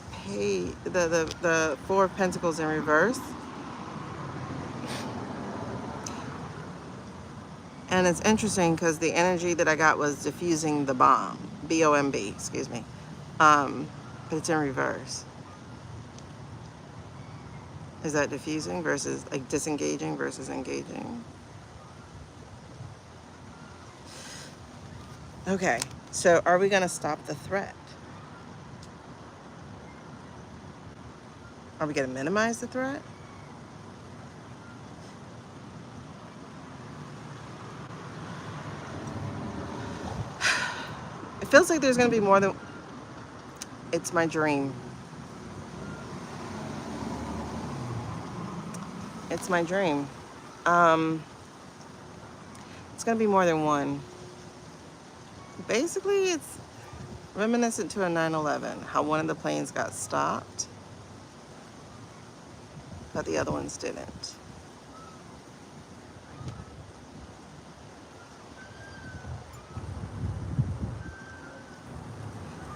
A: Four of Pentacles in reverse. And it's interesting because the energy that I got was diffusing the bomb. B-O-M-B, excuse me. But it's in reverse. Is that diffusing versus like disengaging versus engaging? Okay, so are we gonna stop the threat? Are we gonna minimize the threat? It feels like there's gonna be more than, it's my dream. It's my dream. It's gonna be more than one. Basically, it's reminiscent to a 9/11, how one of the planes got stopped, but the other ones didn't.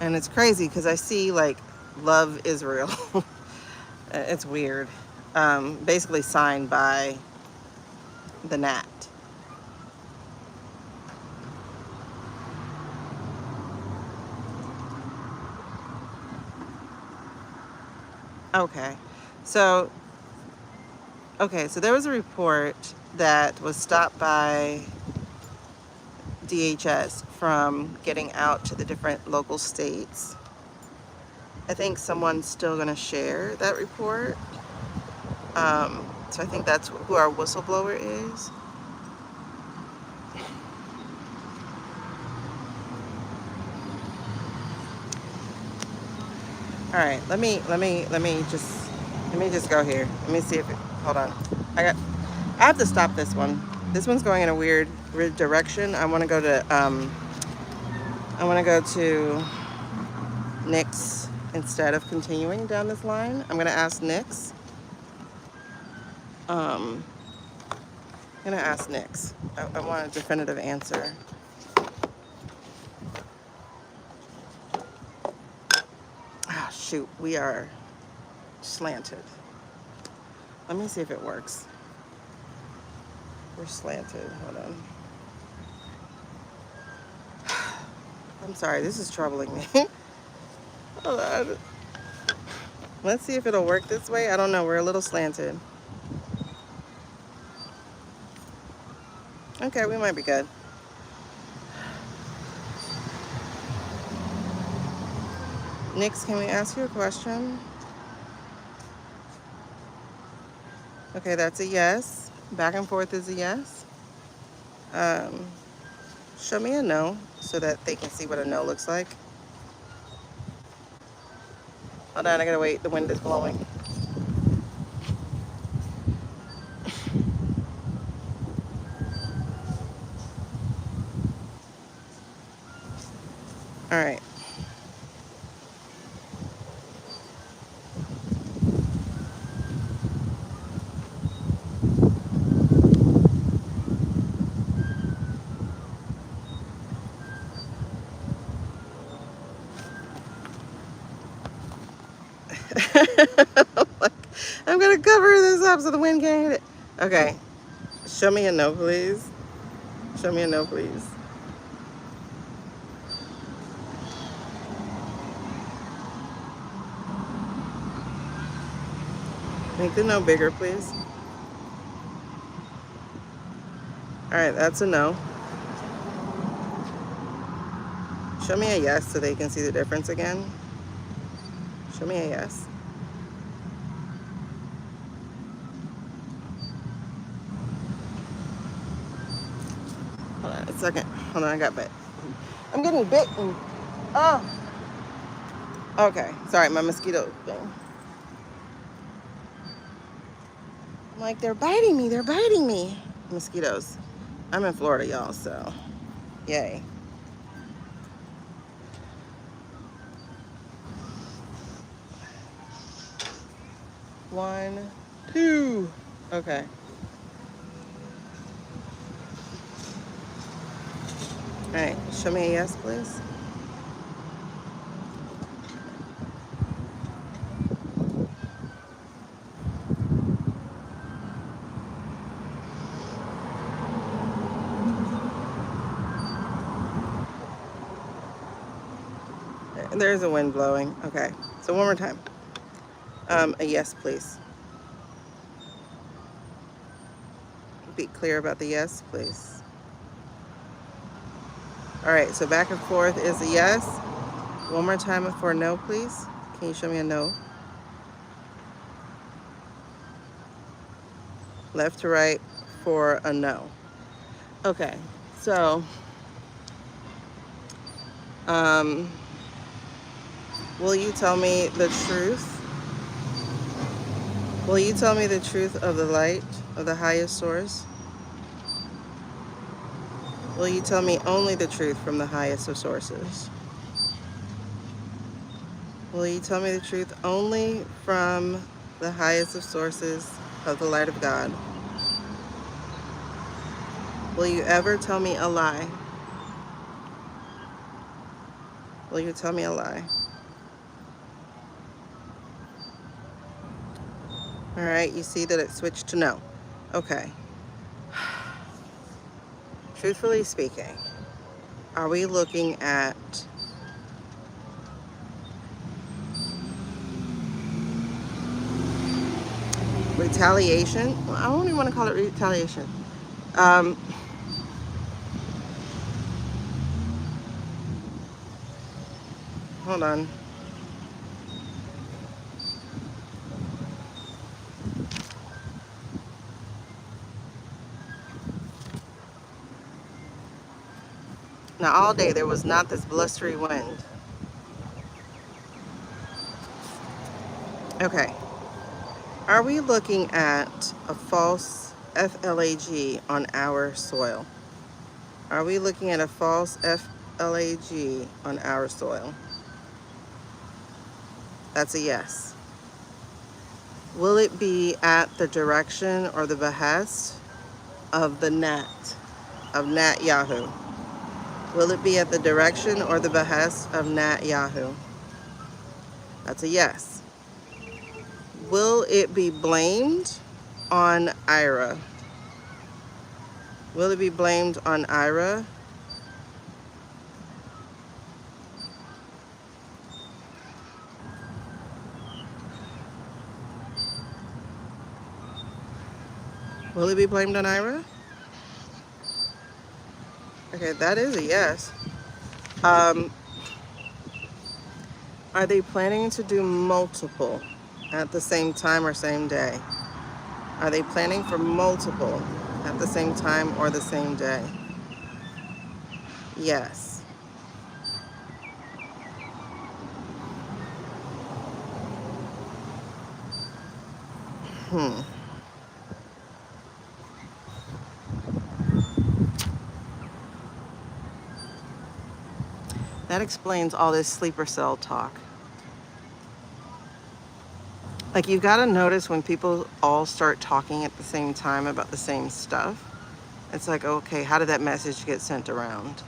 A: And it's crazy because I see like Love Israel. It's weird. Basically signed by the Nat. Okay. So, so there was a report that was stopped by DHS from getting out to the different local states. I think someone's still going to share that report. So I think that's who our whistleblower is. All right, let me just go here. Let me see if it, hold on. I have to stop this one. This one's going in a weird direction. I want to go to Nick's instead of continuing down this line. I'm going to ask Nick's. I'm going to ask Nick's. I want a definitive answer. Ah, shoot, we are slanted. Let me see if it works. We're slanted. Hold on. I'm sorry, this is troubling me. Hold on. Let's see if it'll work this way. I don't know. We're a little slanted. Okay, we might be good. Nix, can we ask you a question? Okay, that's a yes. Back and forth is a yes. Show me a no so that they can see what a no looks like. Hold on, I gotta wait. The wind is blowing. All right. I'm gonna cover this up so the wind can't hit it. Okay. Show me a no, please. Show me a no, please. Make the no bigger, please. All right, that's a no. Show me a yes so they can see the difference again. Show me a yes. Hold on a second. Hold on, I got bit. I'm getting bitten. Oh. Okay, sorry, my mosquito thing. I'm like, they're biting me, they're biting me. Mosquitoes. I'm in Florida, y'all, so yay. One, two. Okay. All right, show me a yes, please. There's a wind blowing. Okay, so one more time. A yes, please. speak clear about the yes, please? All right, so back and forth is a yes. One more time for no, please. Can you show me a no? Left to right for a no. Okay, so will you tell me the truth? Will you tell me the truth of the light of the highest source? Will you tell me only the truth from the highest of sources? Will you tell me the truth only from the highest of sources of the light of God? Will you ever tell me a lie? Will you tell me a lie? All right, you see that it switched to no. Okay. Truthfully speaking, are we looking at retaliation? Well, I don't even want to call it retaliation. Hold on. Now, all day there was not this blustery wind. Okay. Are we looking at a false FLAG on our soil? Are we looking at a false FLAG on our soil? That's a yes. Will it be at the direction or the behest of the of GnatYahoo? Will it be at the direction or the behest of GnatYahoo? That's a yes. Will it be blamed on IRA? Will it be blamed on IRA? Will it be blamed on IRA? Okay, that is a yes. Are they planning to do multiple at the same time or same day? Are they planning for multiple at the same time or the same day? Yes. That explains all this sleeper cell talk. Like, you gotta notice when people all start talking at the same time about the same stuff, it's like, okay, how did that message get sent around?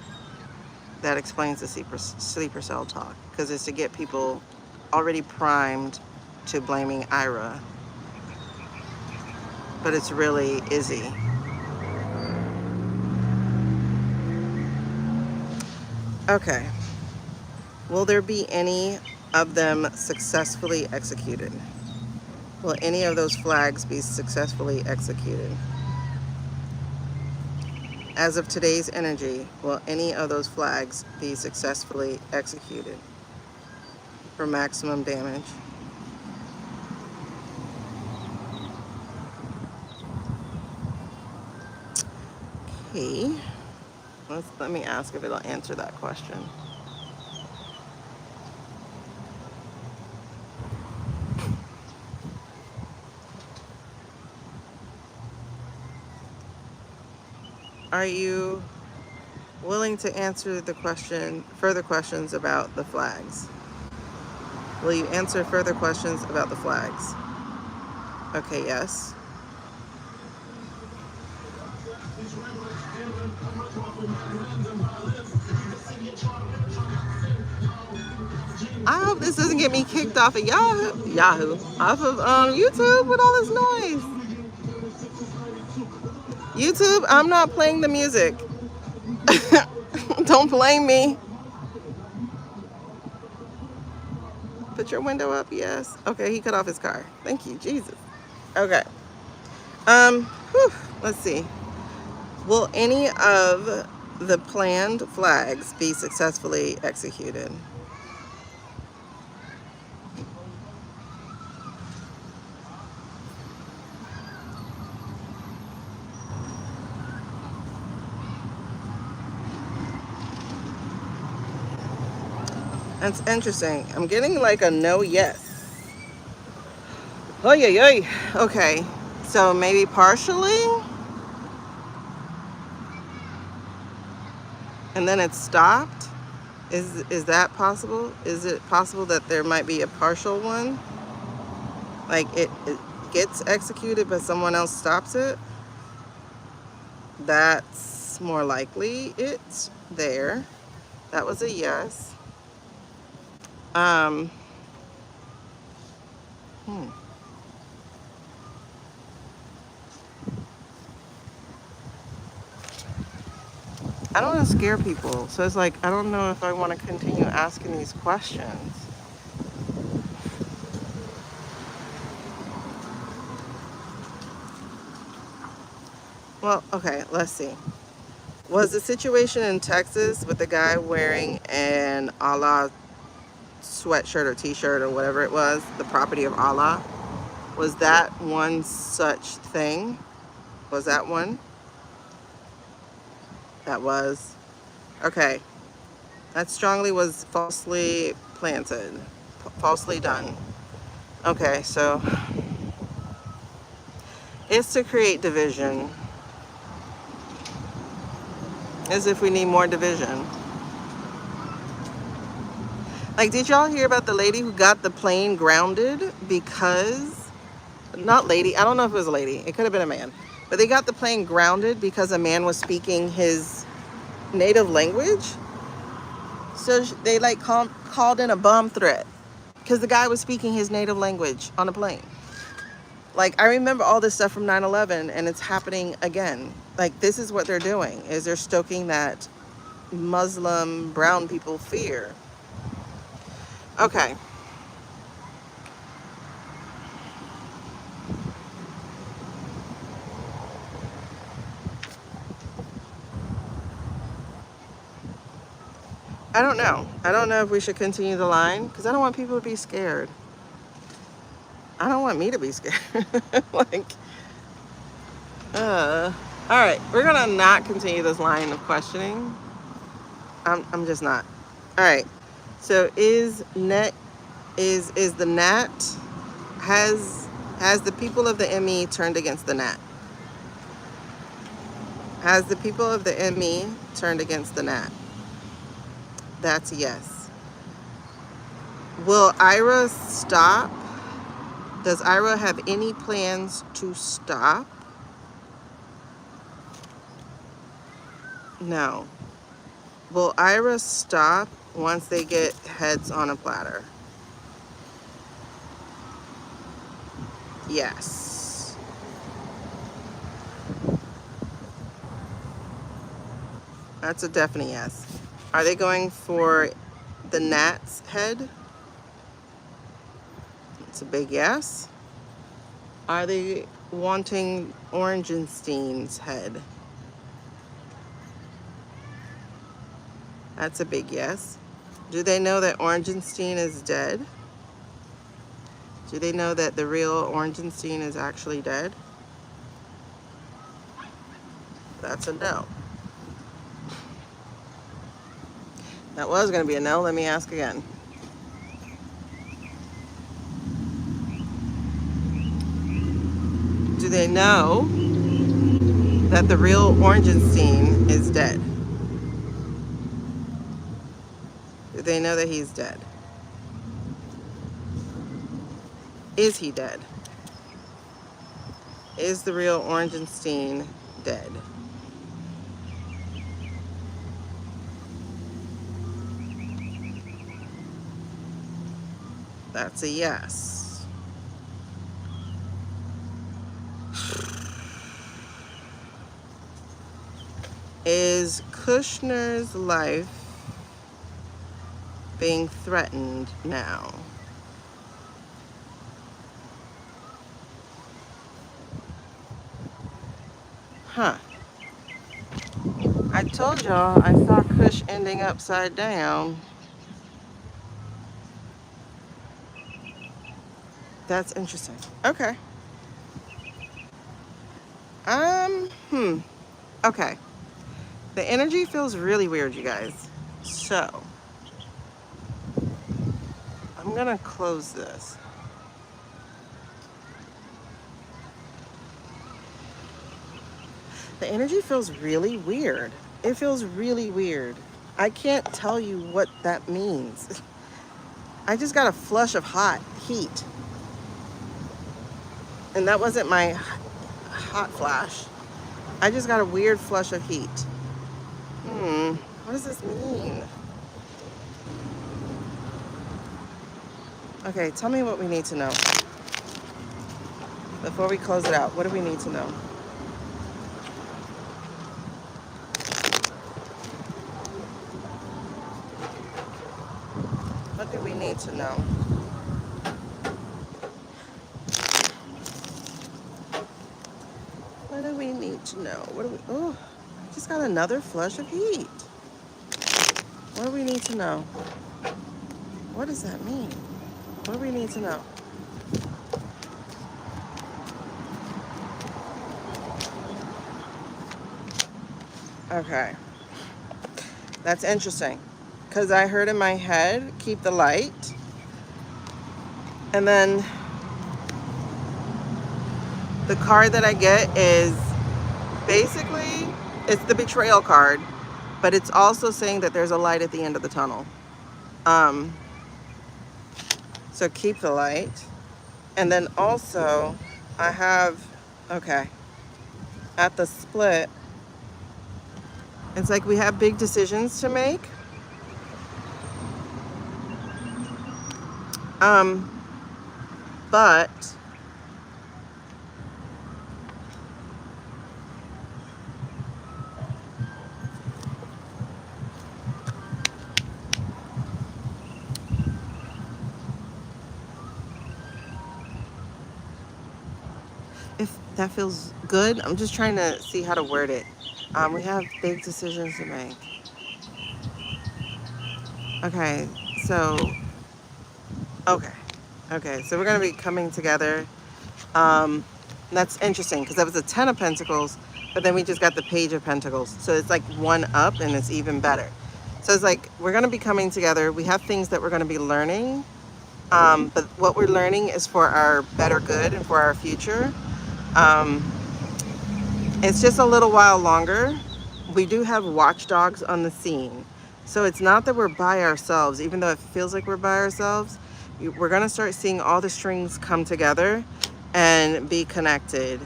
A: That explains the sleeper cell talk, because it's to get people already primed to blaming IRA, but it's really Izzy. Okay. Will there be any of them successfully executed? Will any of those flags be successfully executed? As of today's energy, will any of those flags be successfully executed for maximum damage? Okay. Let me ask if it'll answer that question. Are you willing to answer the question, further questions about the flags? Will you answer further questions about the flags? Okay, yes. I hope this doesn't get me kicked off of Yahoo, off of YouTube with all this noise. YouTube, I'm not playing the music. Don't blame me. Put your window up, yes. Okay, he cut off his car. Thank you, Jesus. Okay. Let's see. Will any of the planned flags be successfully executed? That's interesting. I'm getting like a no yes. Oh, yeah, yeah. Okay, so maybe partially, and then it stopped. Is that possible? Is it possible that there might be a partial one? Like it gets executed, but someone else stops it? That's more likely it's there. That was a yes. Um, hmm. I don't want to scare people. So it's like, I don't know if I want to continue asking these questions. Well, okay, let's see. Was the situation in Texas with the guy wearing an Allah sweatshirt or t-shirt or whatever it was, the property of Allah, was that one such thing? Was that one? That was. Okay. That strongly was falsely planted, falsely done. Okay, so it's to create division, as if we need more division. Like, did y'all hear about the lady who got the plane grounded because, not lady, I don't know if it was a lady, it could have been a man, but they got the plane grounded because a man was speaking his native language? So they like called in a bomb threat because the guy was speaking his native language on a plane. Like, I remember all this stuff from 9/11, and it's happening again. Like, this is what they're doing, is they're stoking that Muslim brown people fear. Okay. I don't know. I don't know if we should continue the line because I don't want people to be scared. I don't want me to be scared. Like, all right, we're gonna not continue this line of questioning. I'm just not. All right. So is the Nat has the people of the ME turned against the Nat? Has the people of the ME turned against the Nat? That's a yes. Will IRA stop? Does IRA have any plans to stop? No. Will IRA stop once they get heads on a platter? Yes. That's a definite yes. Are they going for the Nat's head? It's a big yes. Are they wanting Orangenstein's head? That's a big yes. Do they know that Orangenstein is dead? Do they know that the real Orangenstein is actually dead? That's a no. That was going to be a no. Let me ask again. Do they know that the real Orangenstein is dead? Do they know that he's dead? Is he dead? Is the real Orangenstein dead? That's a yes. Is Kushner's life being threatened now? Huh. I told y'all I saw Kush ending upside down. That's interesting. Okay. Okay. The energy feels really weird, you guys. So, I'm gonna close this. The energy feels really weird. It feels really weird. I can't tell you what that means. I just got a flush of heat. And that wasn't my hot flash. I just got a weird flush of heat. What does this mean? Okay, tell me what we need to know. Before we close it out, what do we need to know? What do we need to know? What do we need to know? Oh, I just got another flush of heat. What do we need to know? What does that mean? What do we need to know? Okay. That's interesting. Because I heard in my head, keep the light. And then the card that I get is basically, it's the betrayal card. But it's also saying that there's a light at the end of the tunnel. So keep the light. And then also, I have, okay, at the split, it's like we have big decisions to make. But if that feels good, I'm just trying to see how to word it. We have big decisions to make. Okay, so, okay, so we're gonna be coming together. That's interesting because that was a 10 of Pentacles, but then we just got the Page of Pentacles. So it's like one up and it's even better. So it's like, we're gonna be coming together. We have things that we're gonna be learning, but what we're learning is for our better good and for our future. It's just a little while longer. We do have watchdogs on the scene. So it's not that we're by ourselves, even though it feels like we're by ourselves. We're gonna start seeing all the strings come together and be connected.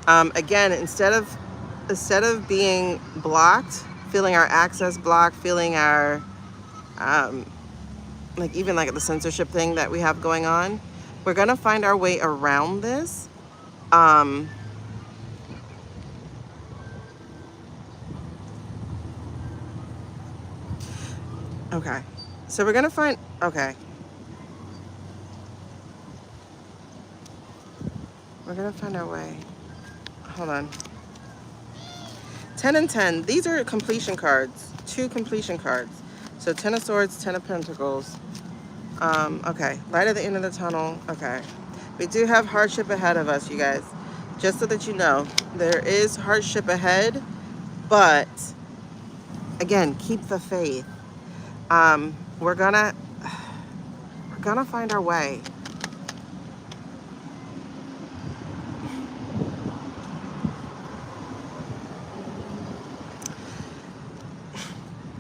A: Again, instead of being blocked, feeling our access blocked, feeling our, like even like the censorship thing that we have going on, we're gonna find our way around this. Okay, so we're gonna find, okay. We're gonna find our way. Hold on. 10 and 10, these are completion cards, 2 completion cards. So 10 of Swords, 10 of Pentacles. Okay, light at the end of the tunnel, okay. We do have hardship ahead of us, you guys. Just so that you know, there is hardship ahead, but again, keep the faith. We're gonna find our way.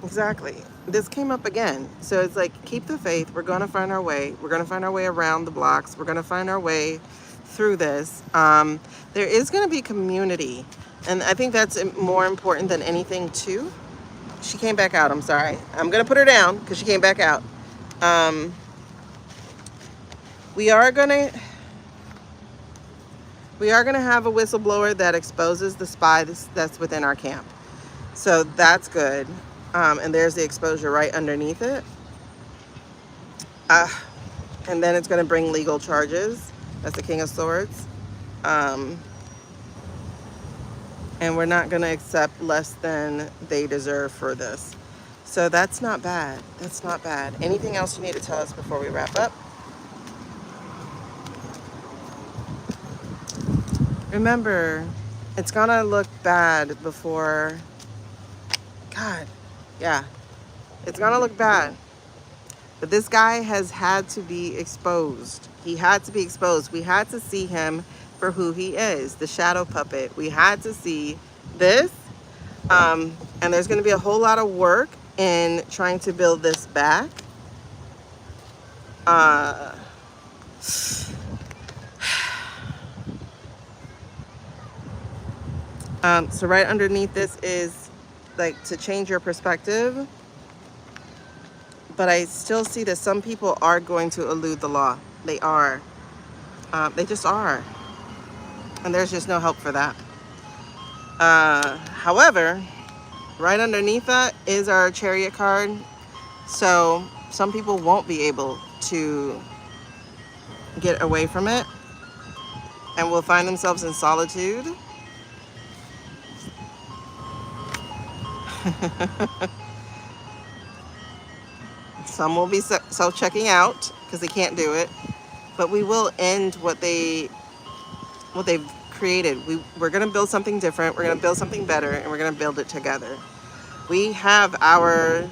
A: Exactly. This came up again. So it's like, keep the faith. We're going to find our way. We're going to find our way around the blocks. We're going to find our way through this. There is going to be community. And I think that's more important than anything too. She came back out. I'm sorry. I'm going to put her down because she came back out. We are going to have a whistleblower that exposes the spy that's within our camp. So that's good. And there's the exposure right underneath it. And then it's going to bring legal charges. That's the King of Swords. and we're not going to accept less than they deserve for this. So that's not bad. That's not bad. Anything else you need to tell us before we wrap up? Remember, it's going to look bad before... God, yeah. It's going to look bad. But this guy has had to be exposed. He had to be exposed. We had to see him for who he is, the shadow puppet. We had to see this. And there's going to be a whole lot of work in trying to build this back. So right underneath this is like to change your perspective. But I still see that some people are going to elude the law. They are. They just are. And there's just no help for that. However, right underneath that is our Chariot card. So some people won't be able to get away from it and will find themselves in solitude. Some will be self-checking out because they can't do it. But we will end what they've created. We're going to build something different. We're going to build something better, and we're going to build it together. We have our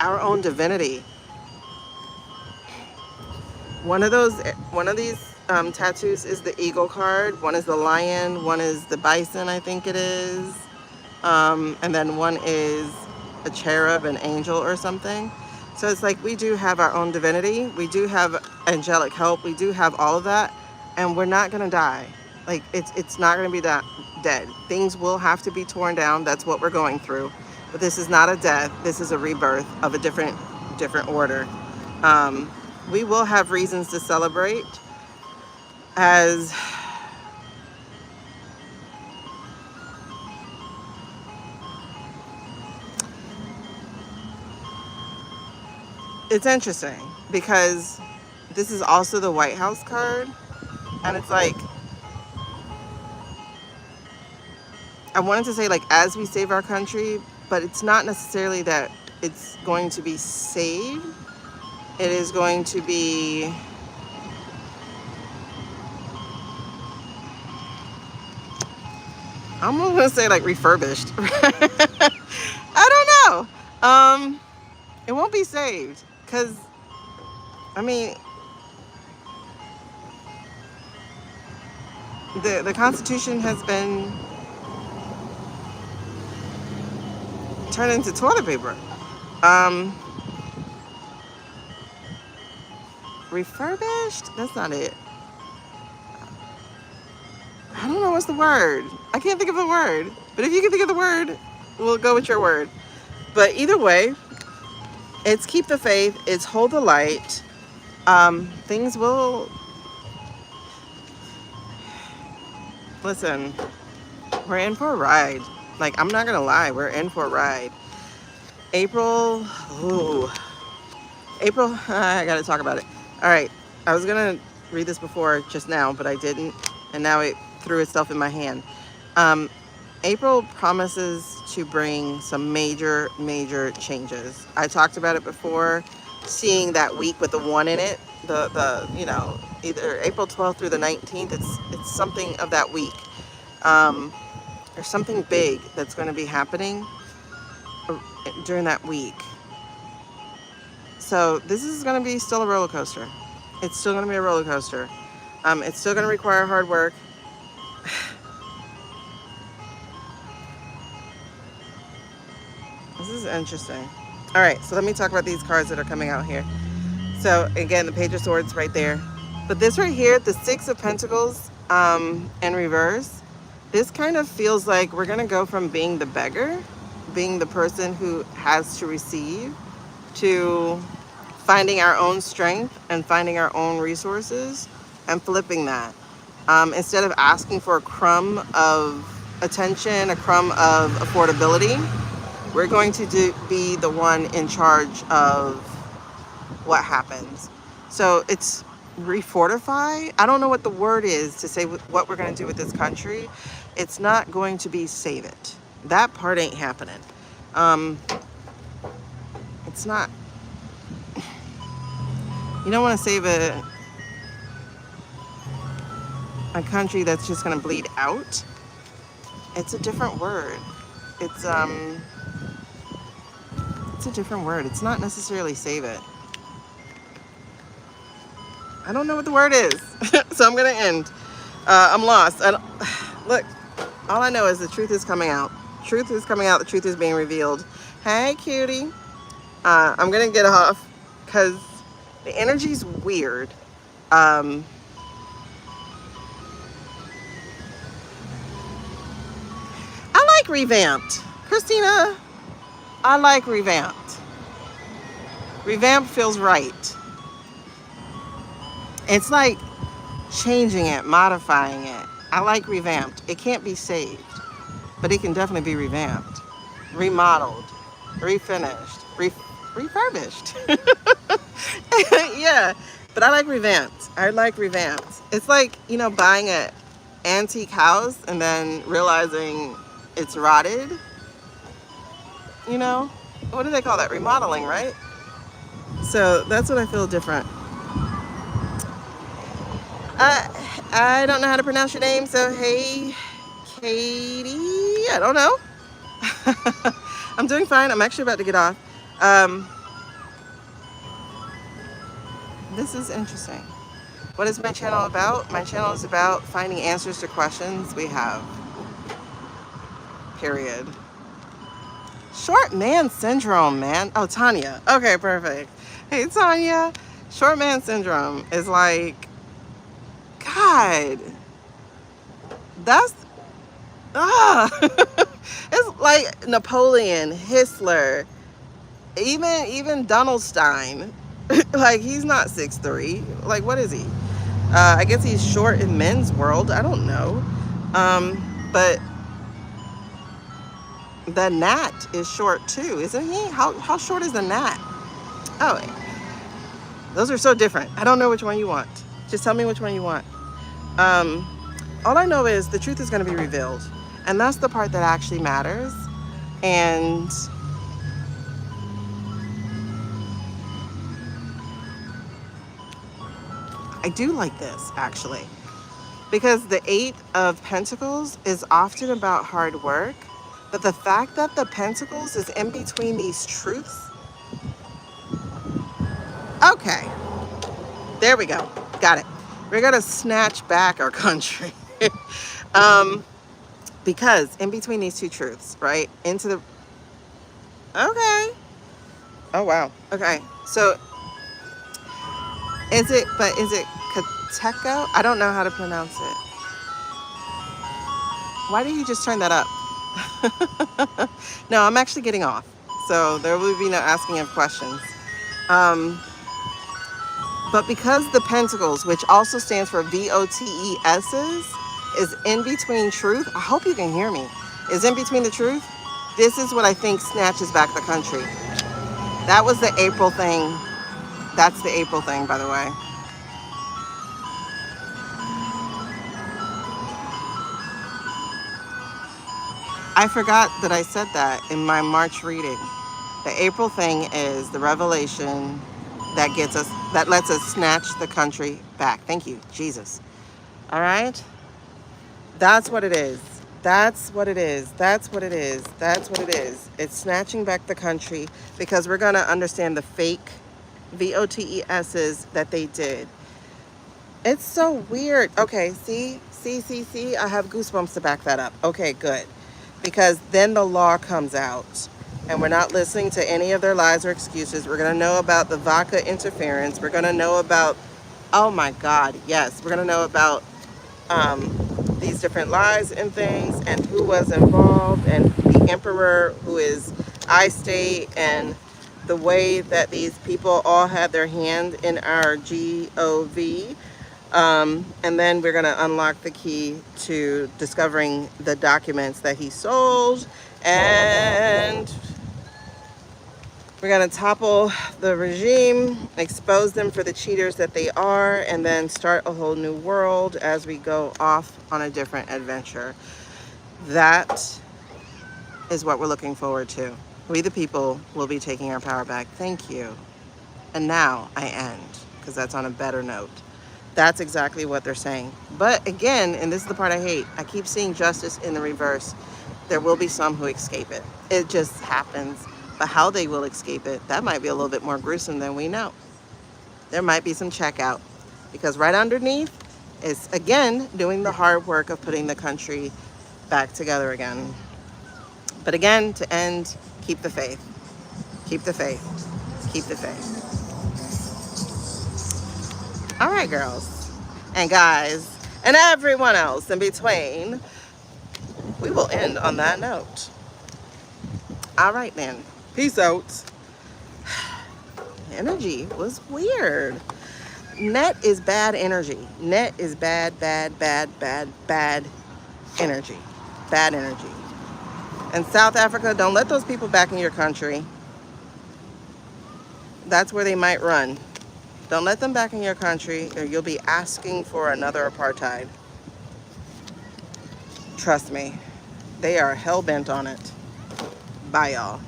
A: own divinity. One of these tattoos is the eagle card. One is the lion. One is the bison, I think it is. And then one is a cherub, an angel or something. So it's like we do have our own divinity. We do have angelic help. We do have all of that. And we're not going to die. Like, it's not going to be dead. Things will have to be torn down. That's what we're going through. But this is not a death. This is a rebirth of a different order. We will have reasons to celebrate as it's interesting because this is also the White House card, and it's like I wanted to say like as we save our country, but it's not necessarily that it's going to be saved. It is going to be I'm going to say like refurbished. I don't know. It won't be saved because, I mean, the Constitution has been turned into toilet paper. Refurbished? That's not it. I don't know what's the word. I can't think of a word. But if you can think of the word, we'll go with your word. But either way, it's keep the faith. It's hold the light. Things will... Listen, we're in for a ride. Like, I'm not going to lie. We're in for a ride. April, I got to talk about it. All right. I was going to read this before just now, but I didn't. And now it threw itself in my hand. April promises to bring some major changes. I talked about it before, seeing that week with the 1 in it, the you know, either April 12th through the 19th. It's something of that week. There's something big that's going to be happening during that week. So this is going to be still a roller coaster. It's still going to be a roller coaster. It's still going to require hard work. This is interesting. All right, so let me talk about these cards that are coming out here. So again, the Page of Swords right there. But this right here, the Six of Pentacles in reverse, this kind of feels like we're going to go from being the beggar, being the person who has to receive, to finding our own strength and finding our own resources and flipping that. Instead of asking for a crumb of attention, a crumb of affordability, we're going to be the one in charge of what happens. So it's refortify. I don't know what the word is to say what we're going to do with this country. it's not going to be save it. That part ain't happening. It's not. You don't want to save a country that's just going to bleed out. It's a different word. It's a different word. It's not necessarily save it. I don't know what the word is. So I'm going to end. I'm lost. Look, all I know is the truth is coming out. Truth is coming out. The truth is being revealed. Hey, cutie. I'm going to get off because the energy's weird. I like revamped. Christina, I like revamped. Revamped feels right. It's like changing it, modifying it. I like revamped. It can't be saved, but it can definitely be revamped, remodeled, refinished, refurbished. Yeah, but I like revamped. I like revamped. It's like, you know, buying an antique house and then realizing it's rotted. You know, what do they call that? Remodeling, right? So that's what I feel different. I don't know how to pronounce your name, so hey, Katie. I don't know. I'm doing fine. I'm actually about to get off. This is interesting. What is my channel about? My channel is about finding answers to questions we have. Period. Short man syndrome, man. Oh, Tanya. Okay, perfect. Hey, Tanya. Short man syndrome is like, God, that's, it's like Napoleon, Hitler, even Donald Stein. Like, he's not 6'3". Like, what is he? I guess he's short in men's world. I don't know. But the gnat is short too, isn't he? How short is the gnat? Oh, those are so different. I don't know which one you want. Just tell me which one you want. All I know is the truth is going to be revealed. And that's the part that actually matters. And I do like this, actually. Because the 8 of Pentacles is often about hard work. But the fact that the Pentacles is in between these truths. Okay. There we go. Got it. We're going to snatch back our country. Because in between these two truths, right? Into the... Okay. Oh, wow. Okay. So, is it Kateko? I don't know how to pronounce it. Why did you just turn that up? No, I'm actually getting off. So there will be no asking of questions. But because the Pentacles, which also stands for VOTESs, is in between truth, I hope you can hear me, is in between the truth, this is what I think snatches back the country. That was the April thing. That's the April thing, by the way. I forgot that I said that in my March reading. The April thing is the revelation that gets us, that lets us snatch the country back. Thank you, Jesus. All right? That's what it is. That's what it is. That's what it is. That's what it is. It's snatching back the country because we're going to understand the fake VOTESs that they did. It's so weird. Okay, see? I have goosebumps to back that up. Okay, good. Because then the law comes out and we're not listening to any of their lies or excuses. We're going to know about the vodka interference. We're going to know about, oh my God, yes. We're going to know about these different lies and things and who was involved and the emperor who is I-State and the way that these people all had their hand in our GOV. And then we're going to unlock the key to discovering the documents that he sold, and we're going to topple the regime, expose them for the cheaters that they are, and then start a whole new world as we go off on a different adventure. That is what we're looking forward to. We the people will be taking our power back. Thank you. And now I end, because that's on a better note. That's exactly what they're saying. But again, and this is the part I hate, I keep seeing justice in the reverse. There will be some who escape it. It just happens. But how they will escape it, that might be a little bit more gruesome than we know. There might be some checkout, because right underneath is, again, doing the hard work of putting the country back together again. But again, to end, keep the faith. Keep the faith. Keep the faith. All right, girls and guys and everyone else in between, we will end on that note. All right, then. Peace out. Energy was weird. Net is bad energy. Net is bad, bad, bad, bad, bad energy. Bad energy. And South Africa, don't let those people back in your country. That's where they might run. Don't let them back in your country, or you'll be asking for another apartheid. Trust me, they are hell-bent on it. Bye, y'all.